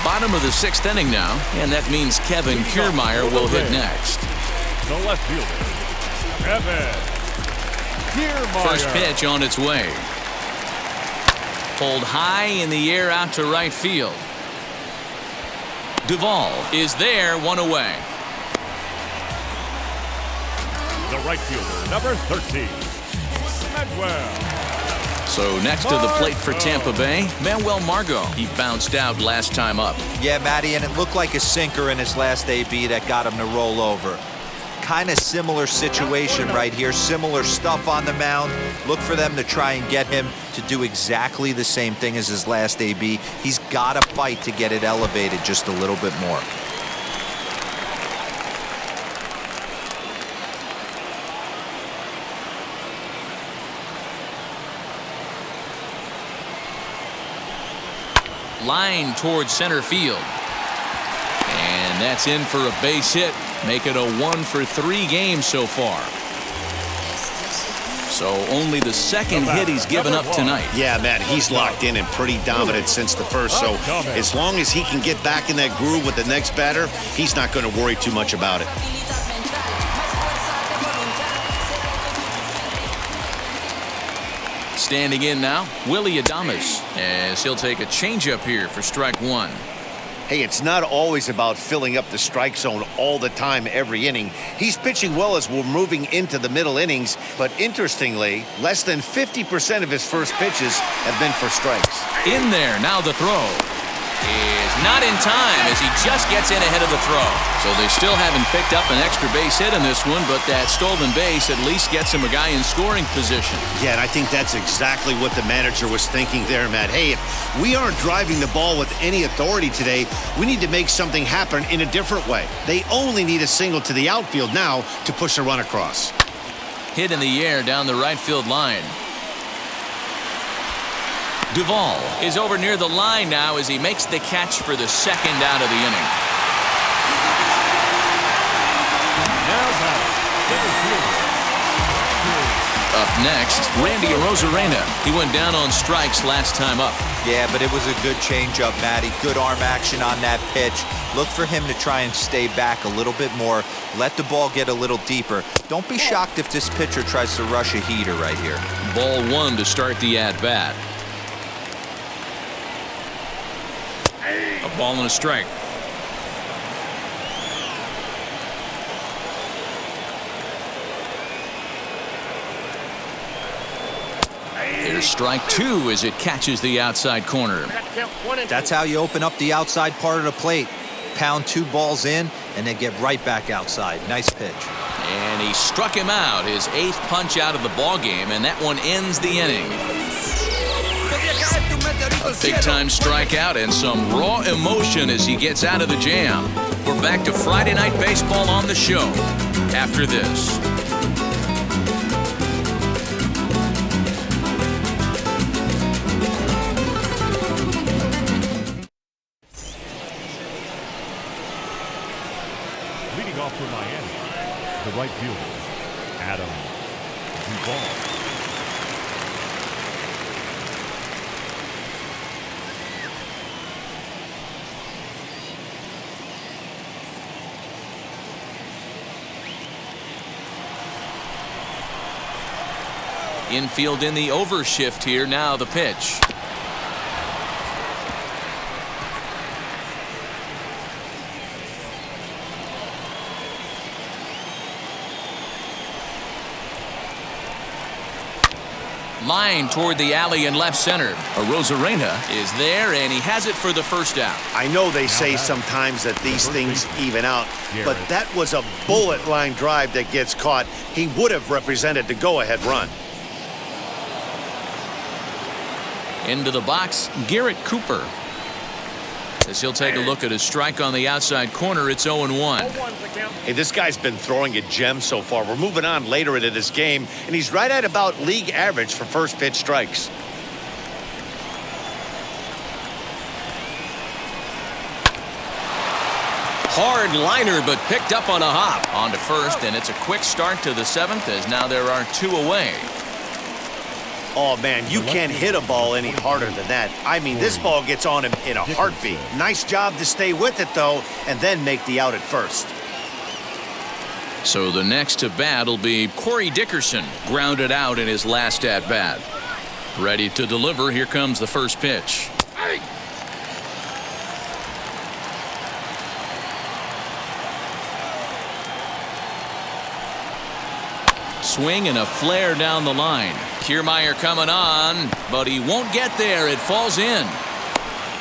Bottom of the 6th inning now, and that means Kevin Kiermeier will hit next. The left fielder, Kevin Kiermeier. First pitch on its way. Pulled high in the air out to right field. Duvall is there, 1 away. The right fielder, number 13, Manuel. So next to the plate for Tampa Bay, Manuel Margot. He bounced out last time up. Yeah, Matty, and it looked like a sinker in his last AB that got him to roll over. Kind of similar situation right here. Similar stuff on the mound. Look for them to try and get him to do exactly the same thing as his last AB. He's got to fight to get it elevated just a little bit more. line towards center field. And that's in for a base hit. Make it a 1-for-3 game so far. So only the second hit he's given up tonight. Yeah, Matt, he's locked in and pretty dominant since the first. So as long as he can get back in that groove with the next batter, he's not going to worry too much about it. Standing in now, Willie Adames, as he'll take a changeup here for strike one. Hey, it's not always about filling up the strike zone all the time every inning. He's pitching well as we're moving into the middle innings, but interestingly, less than 50% of his first pitches have been for strikes. In there, now the throw is not in time as he just gets in ahead of the throw. So they still haven't picked up an extra base hit in this one, but that stolen base at least gets him a guy in scoring position. Yeah, and I think that's exactly what the manager was thinking there, Matt. Hey, if we aren't driving the ball with any authority today, we need to make something happen in a different way. They only need a single to the outfield now to push a run across. Hit in the air down the right field line. Duvall is over near the line now as he makes the catch for the second out of the inning. Up next, Randy Arozarena. He went down on strikes last time up. Yeah, but it was a good changeup, Matty. Good arm action on that pitch. Look for him to try and stay back a little bit more. Let the ball get a little deeper. Don't be shocked if this pitcher tries to rush a heater right here. Ball one to start the at-bat. A ball and a strike. Here's strike two as it catches the outside corner. That's how you open up the outside part of the plate. Pound two balls in and then get right back outside. Nice pitch. And he struck him out, his 8th punch out of the ball game, and that one ends the inning. A big-time strikeout and some raw emotion as he gets out of the jam. We're back to Friday Night Baseball on the show after this. Leading off for Miami, the right fielder, Adam Duvall. Infield in the overshift here. Now the pitch. Line toward the alley in left center. Arozarena is there, and he has it for the first out. I know they say sometimes that these things even out, but that was a bullet line drive that gets caught. He would have represented the go-ahead run. Into the box, Garrett Cooper. As he'll take a look at his strike on the outside corner, it's 0-1. Hey, this guy's been throwing a gem so far. We're moving on later into this game, and he's right at about league average for first pitch strikes. Hard liner, but picked up on a hop. On to first, and it's a quick start to the 7th, as now there are 2 away. Oh, man, you can't hit a ball any harder than that. I mean, this ball gets on him in a heartbeat. Nice job to stay with it, though, and then make the out at first. So the next to bat will be Corey Dickerson, grounded out in his last at-bat. Ready to deliver. Here comes the first pitch. Swing and a flare down the line. Kiermeier coming on, but he won't get there. It falls in.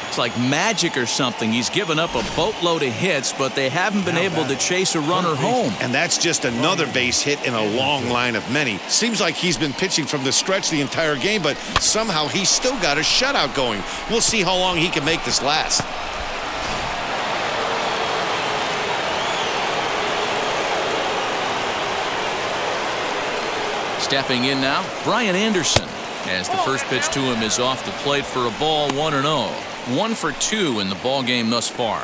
It's like magic or something. He's given up a boatload of hits, but they haven't been able to chase a runner home. And that's just another base hit in a long line of many. Seems like he's been pitching from the stretch the entire game, but somehow he's still got a shutout going. We'll see how long he can make this last. Stepping in now, Brian Anderson. As the first pitch to him is off the plate for a ball, 1-0. 1 for 2 in the ball game thus far.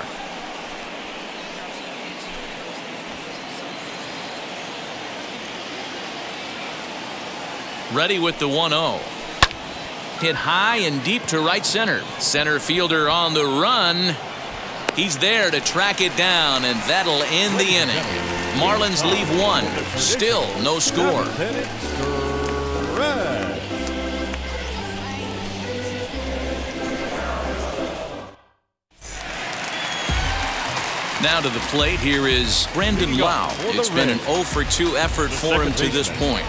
Ready with the 1-0. Hit high and deep to right center. Center fielder on the run. He's there to track it down, and that'll end the inning. Marlins leave 1. Still no score. Now to the plate, here is Brandon Lau. It's been an 0 for 2 effort for him to this point.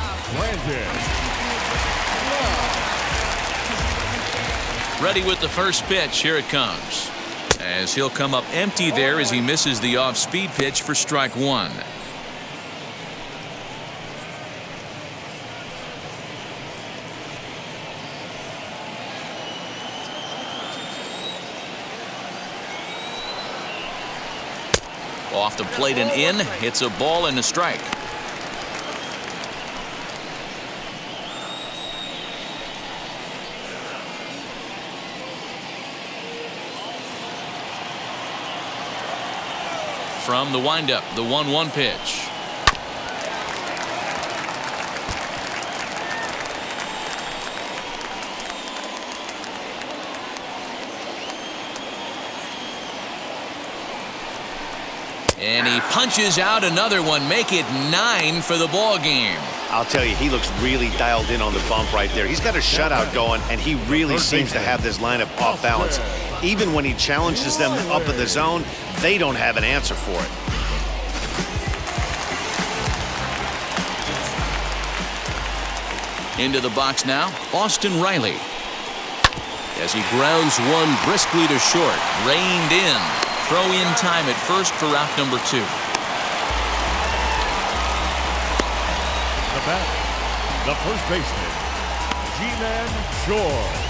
Ready with the first pitch. Here it comes. As he'll come up empty there as he misses the off-speed pitch for strike 1. Off the plate and in. It's a ball and a strike. From the windup, the 1-1 pitch. And he punches out another one. Make it 9 for the ball game. I'll tell you, he looks really dialed in on the bump right there. He's got a shutout going, and he really seems to have this lineup off balance. Even when he challenges them up in the zone, they don't have an answer for it. Into the box now, Austin Riley. As he grounds one briskly to short, reined in. Throw in time at first for out number 2. The bat, the first baseman, Ji-Man Choi.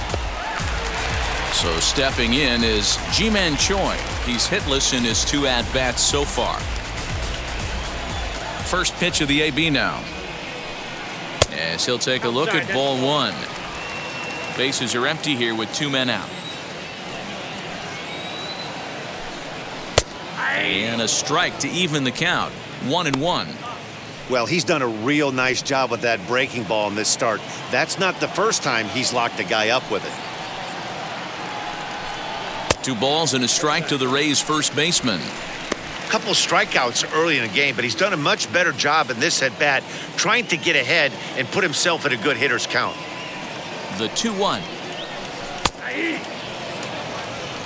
So stepping in is Ji-Man Choi. He's hitless in his 2 at-bats so far. First pitch of the AB now. As he'll take a look at ball 1. Bases are empty here with 2 men out. And a strike to even the count. 1-1. Well, he's done a real nice job with that breaking ball in this start. That's not the first time he's locked a guy up with it. 2 balls and a strike to the Rays' first baseman. A couple strikeouts early in the game, but he's done a much better job in this at bat, trying to get ahead and put himself in a good hitter's count. The 2-1.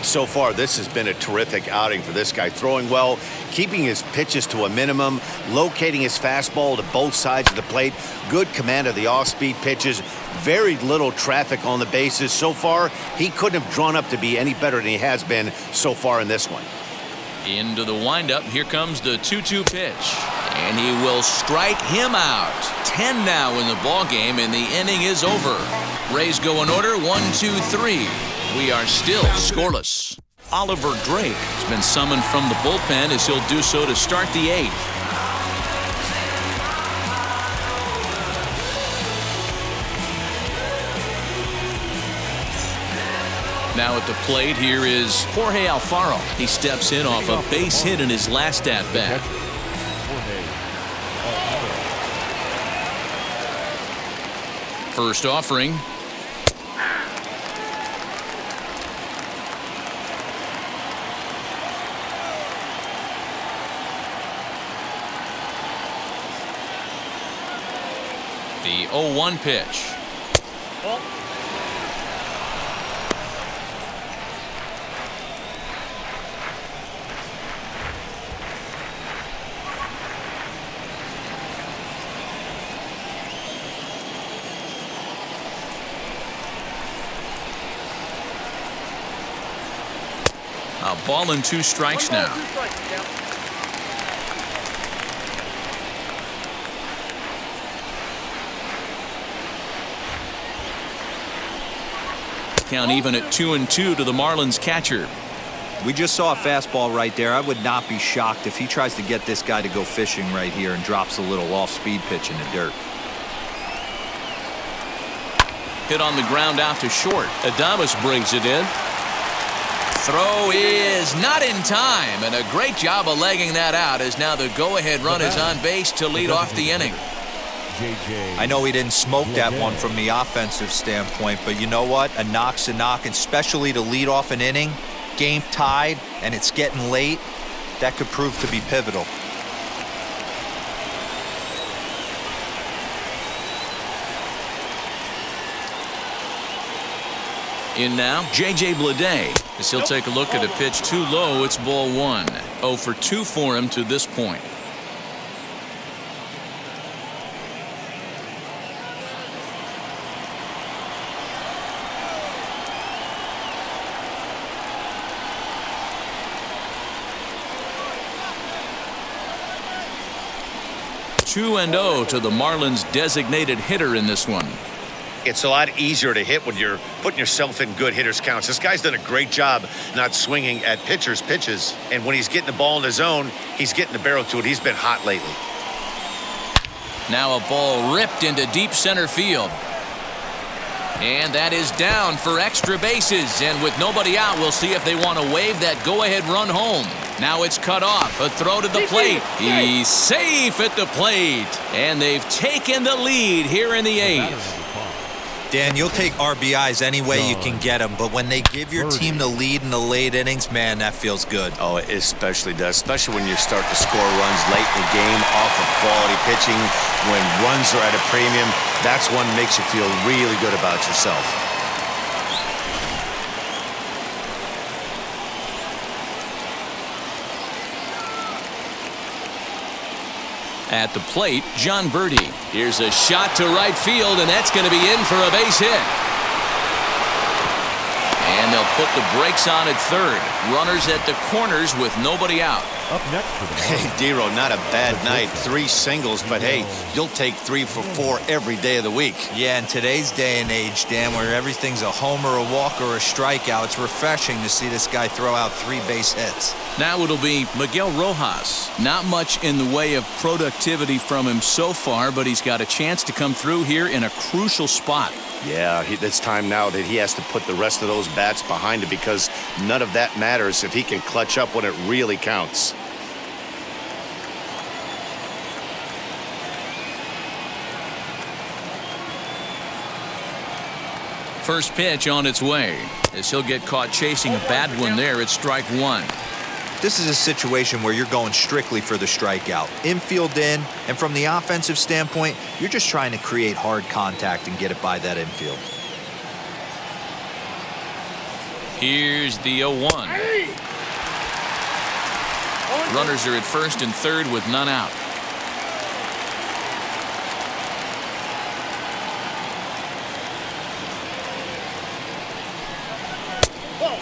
So far, this has been a terrific outing for this guy. Throwing well, keeping his pitches to a minimum, locating his fastball to both sides of the plate, good command of the off-speed pitches, very little traffic on the bases. So far, he couldn't have drawn up to be any better than he has been so far in this one. Into the windup. Here comes the 2-2 pitch. And he will strike him out. 10 now in the ball game, and the inning is over. Rays go in order, 1-2-3. We are still scoreless. Oliver Drake has been summoned from the bullpen as he'll do so to start the 8th. Now at the plate, here is Jorge Alfaro. He steps in off a base hit in his last at-bat. First offering. The 0-1 pitch. A ball and 2 strikes now. Count even at 2-2 to the Marlins catcher. We just saw a fastball right there. I would not be shocked if he tries to get this guy to go fishing right here and drops a little off-speed pitch in the dirt. Hit on the ground out to short. Adames brings it in. Throw is not in time, and a great job of legging that out as now the go-ahead run is on base to lead off the inning. I know he didn't smoke that one from the offensive standpoint, but you know what? A knock's a knock, and especially to lead off an inning, game tied, and it's getting late, that could prove to be pivotal. In now, J.J. Bleday. As he'll take a look at a pitch too low, it's ball one. 0 for 2 for him to this point. Two and 0 to the Marlins' designated hitter in this one. It's a lot easier to hit when you're putting yourself in good hitters' counts. This guy's done a great job not swinging at pitchers' pitches. And when he's getting the ball in his zone, he's getting the barrel to it. He's been hot lately. Now a ball ripped into deep center field. And that is down for extra bases. And with nobody out, we'll see if they want to wave that go-ahead run home. Now it's cut off. A throw to the plate. He's safe at the plate. And they've taken the lead here in the 8th. Dan, you'll take RBIs any way you can get them, but when they give your team the lead in the late innings, man, that feels good. Oh, it especially does, especially when you start to score runs late in the game off of quality pitching. When runs are at a premium, that's one that makes you feel really good about yourself. At the plate, John Birdie. Here's a shot to right field, and that's going to be in for a base hit. And they'll put the brakes on at third. Runners at the corners with nobody out. Up next for the Hey, Dero, not a bad night. 3 singles, but hey, you'll take 3 for 4 every day of the week. Yeah, in today's day and age, Dan, where everything's a homer, a walk, or a strikeout, it's refreshing to see this guy throw out 3 base hits. Now it'll be Miguel Rojas. Not much in the way of productivity from him so far, but he's got a chance to come through here in a crucial spot. Yeah, it's time now that he has to put the rest of those bats behind it, because none of that matters if he can clutch up when it really counts. First pitch on its way, as he'll get caught chasing a bad one there at strike 1. This is a situation where you're going strictly for the strikeout. Infield in, and from the offensive standpoint, you're just trying to create hard contact and get it by that infield. Here's the 0-1. Runners are at first and third with none out.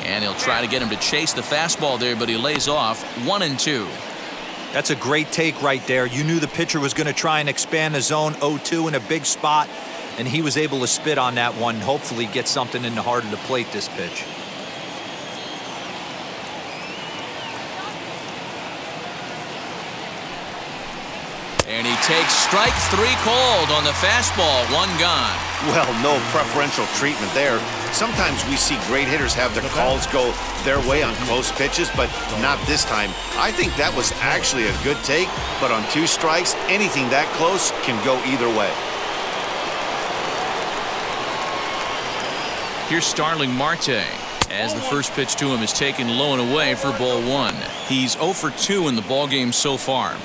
And he'll try to get him to chase the fastball there, but he lays off. 1-2. That's a great take right there. You knew the pitcher was going to try and expand the zone. 0-2 in a big spot, and he was able to spit on that one. Hopefully get something in the heart of the plate this pitch. And he takes strike 3 called on the fastball. 1 gone. Well, no preferential treatment there. Sometimes we see great hitters have their calls go their way on close pitches, but not this time. I think that was actually a good take, but on 2 strikes, anything that close can go either way. Here's Starling Marte, as the first pitch to him is taken low and away for ball 1. He's 0 for 2 in the ballgame so far.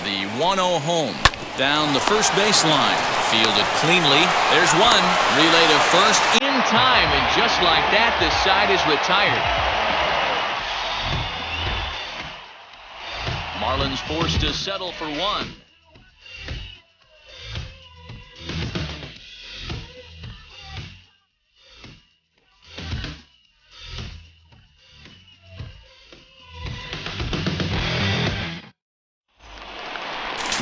The 1-0 home. Down the first baseline. Fielded cleanly. There's one. Relay to first in time. And just like that, the side is retired. Marlins forced to settle for 1.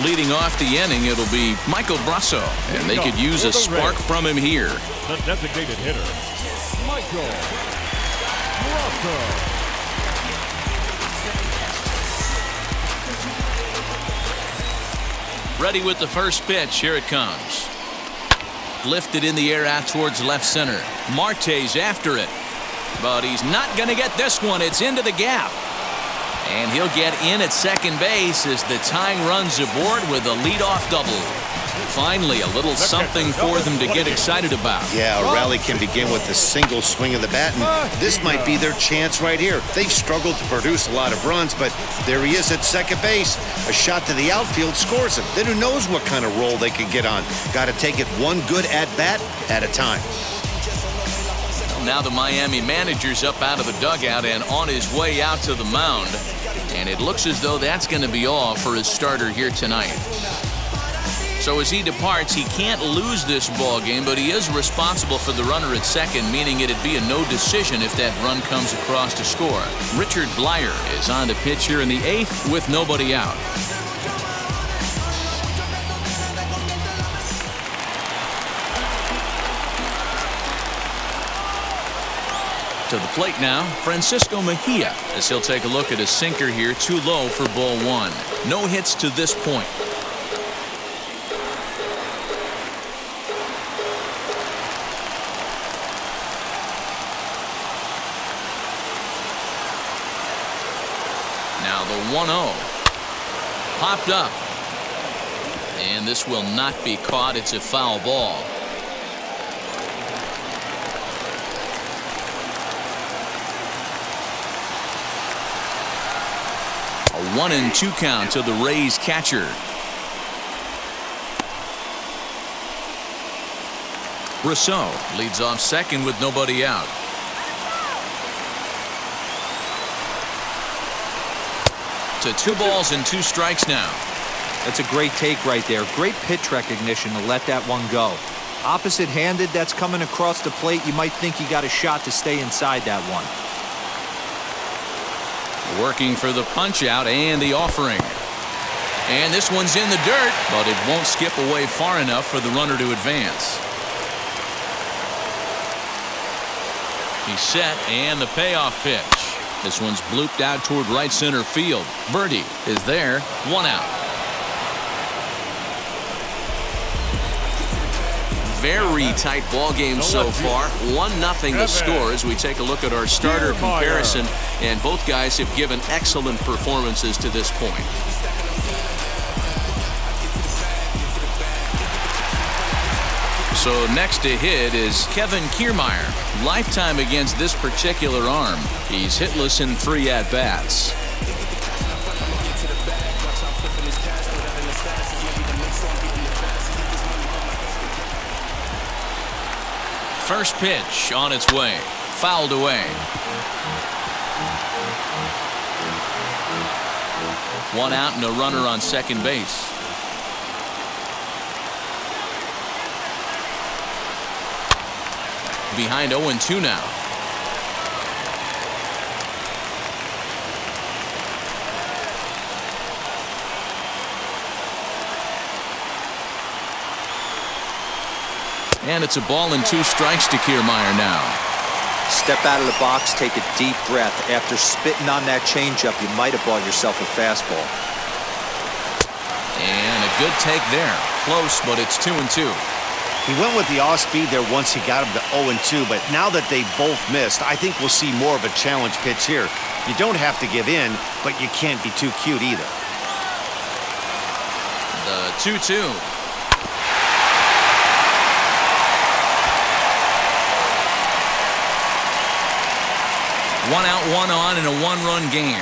Leading off the inning, it'll be Michael Brusso, and they could use a spark from him here. The designated hitter, Michael Brusso. Ready with the first pitch. Here it comes. Lifted in the air out towards left center. Marte's after it, but he's not going to get this one. It's into the gap, and he'll get in at second base as the tying runs aboard with a leadoff double. Finally, a little something for them to get excited about. Yeah, a rally can begin with a single swing of the bat, and this might be their chance right here. They've struggled to produce a lot of runs, but there he is at second base. A shot to the outfield scores him. Then who knows what kind of roll they can get on. Got to take it one good at-bat at a time. Well, now the Miami manager's up out of the dugout and on his way out to the mound, and it looks as though that's going to be all for his starter here tonight. So as he departs, he can't lose this ball game, but he is responsible for the runner at second, meaning it'd be a no decision if that run comes across to score. Richard Blyer is on the pitch here in the 8th with nobody out. To the plate now, Francisco Mejia, as he'll take a look at a sinker here, too low for ball one. No hits to this point. Now the 1-0. Popped up. And this will not be caught. It's a foul ball. A 1-2 count to the Rays catcher. Brusso leads off second with nobody out. To 2 balls and 2 strikes now. That's a great take right there. Great pitch recognition to let that one go. Opposite-handed, that's coming across the plate. You might think you got a shot to stay inside that one. Working for the punch out and the offering. And this one's in the dirt, but it won't skip away far enough for the runner to advance. He's set, and the payoff pitch. This one's blooped out toward right center field. Birdie is there. 1 out. Very tight ball game so far. 1-0 the score as we take a look at our starter comparison, and both guys have given excellent performances to this point. So next to hit is Kevin Kiermeier. Lifetime against this particular arm. He's hitless in 3 at-bats. First pitch on its way. Fouled away. 1 out and a runner on second base. Behind 0-2 now. And it's a ball and 2 strikes to Kiermeier now. Step out of the box, take a deep breath. After spitting on that changeup, you might have bought yourself a fastball. And a good take there. Close, but it's 2-2. He went with the off-speed there once he got him to 0-2, but now that they both missed, I think we'll see more of a challenge pitch here. You don't have to give in, but you can't be too cute either. The 2-2. One out, 1 on in a 1-run game.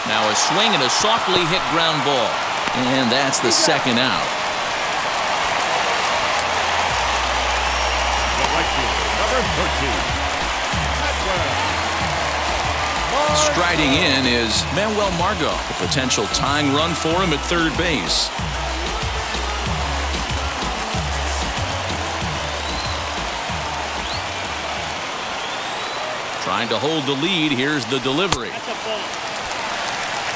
Now a swing and a softly hit ground ball. And that's the 2nd out. The right fielder, number 13. Striding in is Manuel Margot. A potential tying run for him at third base. Trying to hold the lead. Here's the delivery.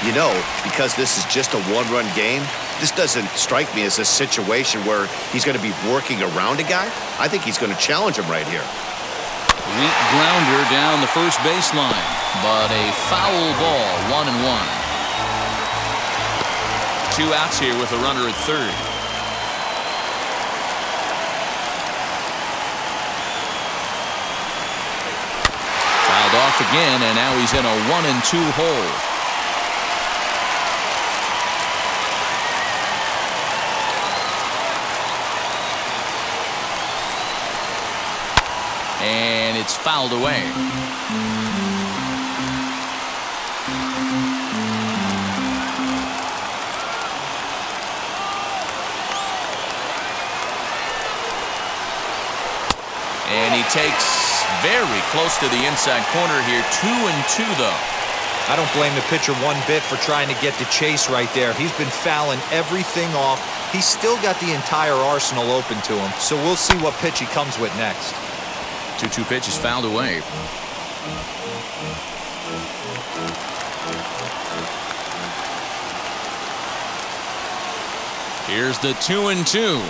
You know, because this is just a 1-run game, This doesn't strike me as a situation where he's going to be working around a guy. I think he's going to challenge him right here. Weak grounder down the first baseline, but a foul ball, 1-1. 2 outs here with a runner at third. Fouled off again, and now he's in a 1-2 hole. And it's fouled away. And he takes very close to the inside corner here. 2-2 though. I don't blame the pitcher one bit for trying to get the chase right there. He's been fouling everything off. He's still got the entire arsenal open to him. So we'll see what pitch he comes with next. 2-2 pitch is fouled away. Here's the 2-2.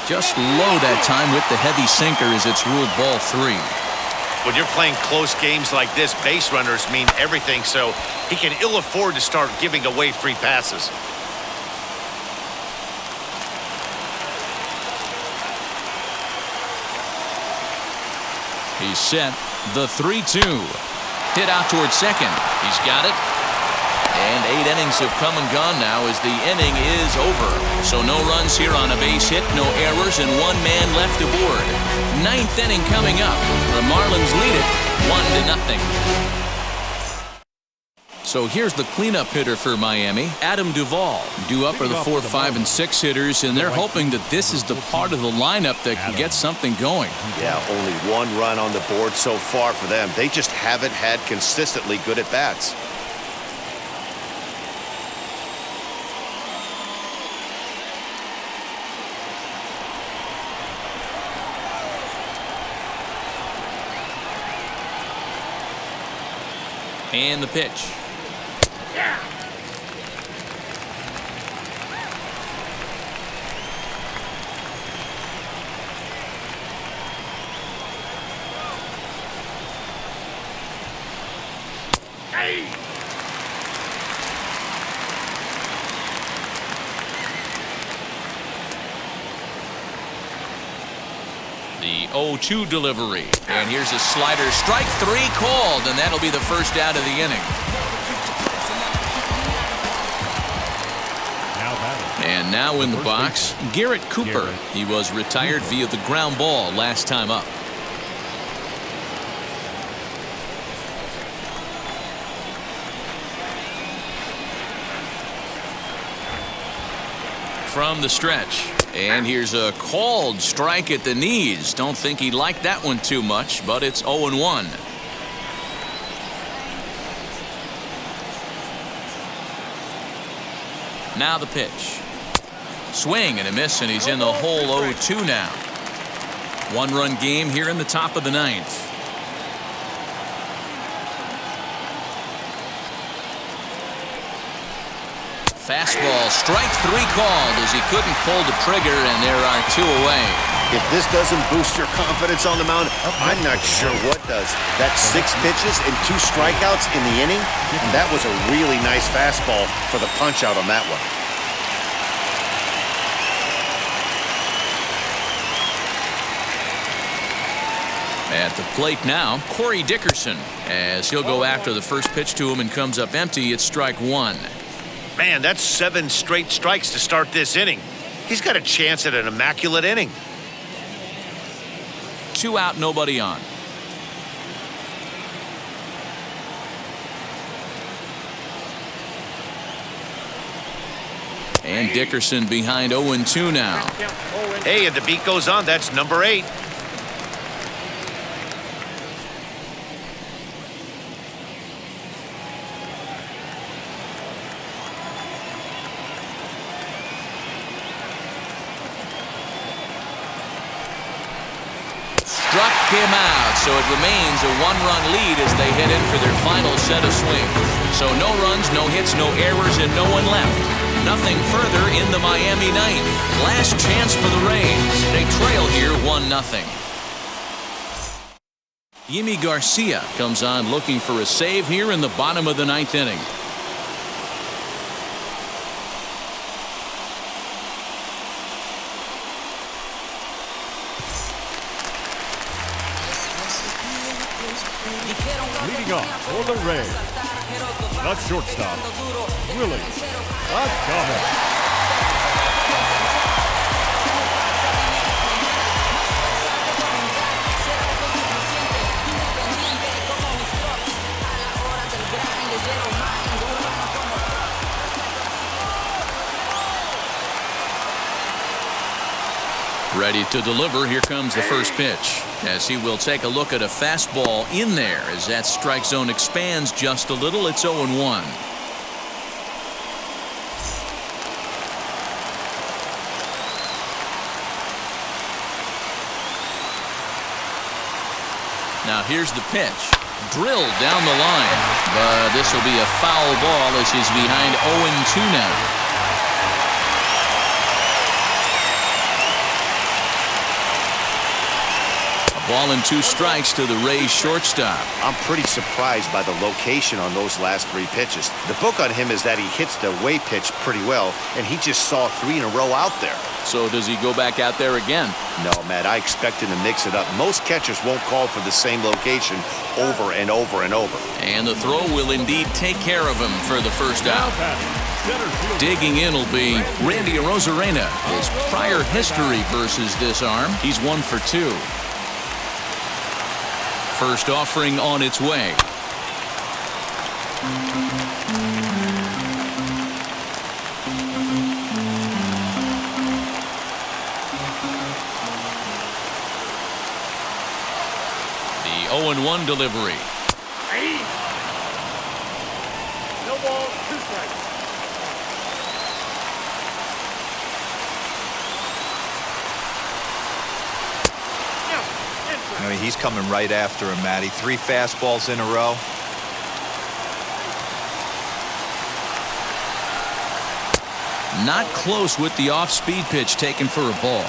Just low that time with the heavy sinker as it's ruled ball 3. When you're playing close games like this, base runners mean everything, so he can ill afford to start giving away free passes. He's set. The 3-2. Hit out towards second. He's got it. And 8 innings have come and gone now as the inning is over. So no runs here on a base hit, no errors, and 1 man left aboard. 9th inning coming up. The Marlins lead it 1-0. So here's the cleanup hitter for Miami, Adam Duvall. Due up are the 4, 5, and 6 hitters, and they're hoping that this is the part of the lineup that can get something going. Yeah, only 1 run on the board so far for them. They just haven't had consistently good at-bats. And the pitch. The 0-2 delivery. And here's a slider. Strike 3 called, and that'll be the first out of the inning. And now in the box, Garrett Cooper. He was retired via the ground ball last time up. From the stretch. And here's a called strike at the knees. Don't think he liked that one too much, but it's 0-1. Now the pitch. Swing and a miss, and he's in the hole 0-2 now. 1-run game here in the top of the 9th. Fastball, strike 3 called as he couldn't pull the trigger, and there are 2 away. If this doesn't boost your confidence on the mound, I'm not sure what does. That's 6 pitches and 2 strikeouts in the inning. And that was a really nice fastball for the punch out on that one. At the plate now, Corey Dickerson, as he'll go after the first pitch to him and comes up empty. It's strike 1. Man, that's 7 straight strikes to start this inning. He's got a chance at an immaculate inning. 2 out, nobody on. And Dickerson behind 0-2 now. Hey, and the beat goes on. That's number 8. Struck him out, so it remains a 1-run lead as they head in for their final set of swings. So no runs, no hits, no errors, and no one left. Nothing further in the Miami ninth. Last chance for the Rays. They trail here 1-0. Yimi Garcia comes on looking for a save here in the bottom of the ninth inning. Leading off for the Rays, the shortstop, Willie Vasgersian. Ready to deliver. Here comes the first pitch, as he will take a look at a fastball in there as that strike zone expands just a little. It's 0-1. Now here's the pitch. Drilled down the line, but this will be a foul ball as he's behind 0-2 now. Ball and 2 strikes to the Rays shortstop. I'm pretty surprised by the location on those last 3 pitches. The book on him is that he hits the away pitch pretty well, and he just saw 3 in a row out there. So does he go back out there again? No, Matt, I expect him to mix it up. Most catchers won't call for the same location over and over and over. And the throw will indeed take care of him for the first out. Digging in will be Randy Arozarena. His prior history versus this arm, he's 1 for 2. First offering on its way. The 0-1 delivery. No ball, 2 strikes. I mean, he's coming right after him, Matty. 3 fastballs in a row. Not close with the off-speed pitch taken for a ball.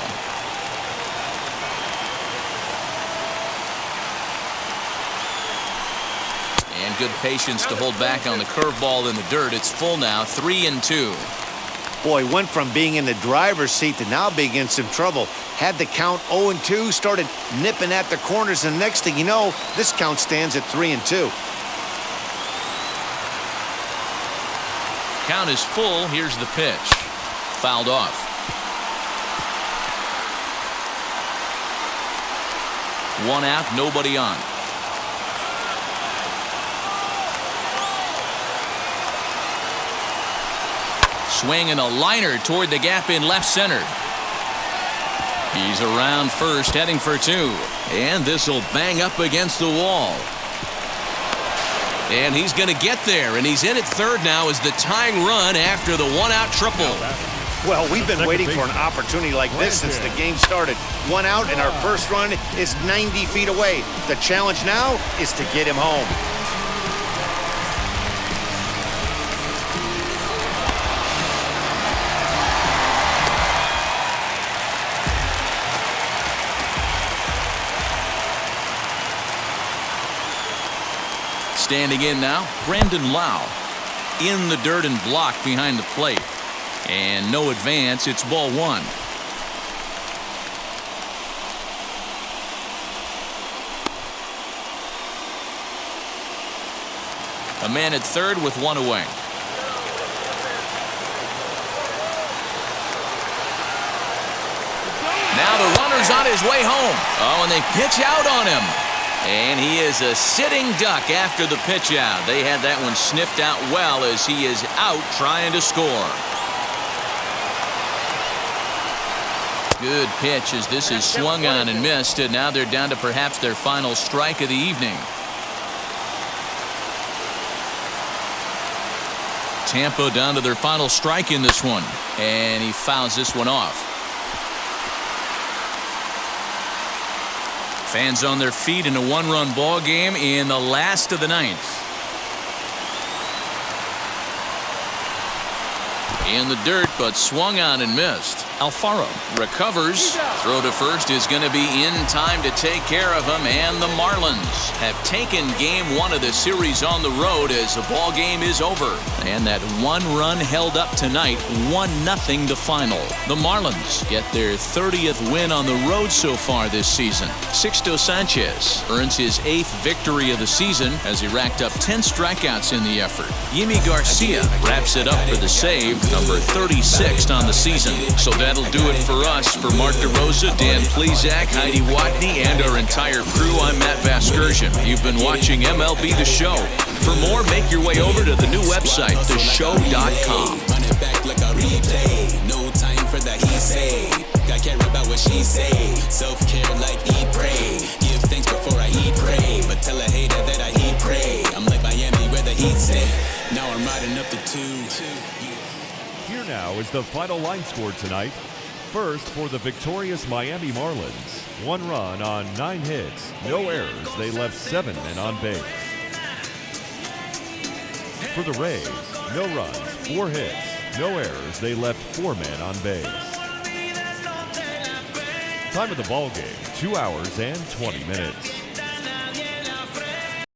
And good patience to hold back on the curveball in the dirt. It's full now, 3-2. Boy, went from being in the driver's seat to now being in some trouble. Had the count 0-2, started nipping at the corners, and next thing you know, this count stands at 3-2. Count is full. Here's the pitch. Fouled off. One out, nobody on. Swinging a liner toward the gap in left center. He's around first, heading for 2. And this will bang up against the wall. And he's going to get there, and he's in at third now as the tying run after the 1-out triple. Well, we've been waiting for an opportunity like this since the game started. 1 out, and our first run is 90 feet away. The challenge now is to get him home. Standing in now, Brandon Lau. In the dirt and blocked behind the plate. And no advance, it's ball 1. A man at third with 1 away. Now the runner's on his way home. Oh, and they pitch out on him. And he is a sitting duck after the pitch out. They had that one sniffed out well as he is out trying to score. Good pitch as this is swung on and missed. And now they're down to perhaps their final strike of the evening. Tampa down to their final strike in this one. And he fouls this one off. Fans on their feet in a 1-run ball game in the last of the 9th. In the dirt, but swung on and missed. Alfaro recovers. Throw to first is going to be in time to take care of him, and the Marlins have taken game 1 of the series on the road as the ball game is over. And that 1 run held up tonight, 1-0 the final. The Marlins get their 30th win on the road so far this season. Sixto Sanchez earns his 8th victory of the season as he racked up 10 strikeouts in the effort. Yimi Garcia wraps it up for the save, number 36 on the season. So that'll do it for us. For Mark DeRosa, Dan Plesac, Heidi Watney, and our entire crew, I'm Matt Vasgersian. You've been watching MLB The Show. For more, make your way over to the new website, theshow.com. Run it back like a replay. No time for that he say. I care about what she say. Self-care like eat, pray. Give thanks before I eat, pray. But tell a hater that I eat, pray. I'm like Miami where the heat say. Now I'm riding up the 2. Here now is the final line score tonight. First, for the victorious Miami Marlins, 1 run on 9 hits, no errors. They left 7 men on base. For the Rays, no runs, 4 hits, no errors. They left 4 men on base. Time of the ball game, 2 hours and 20 minutes.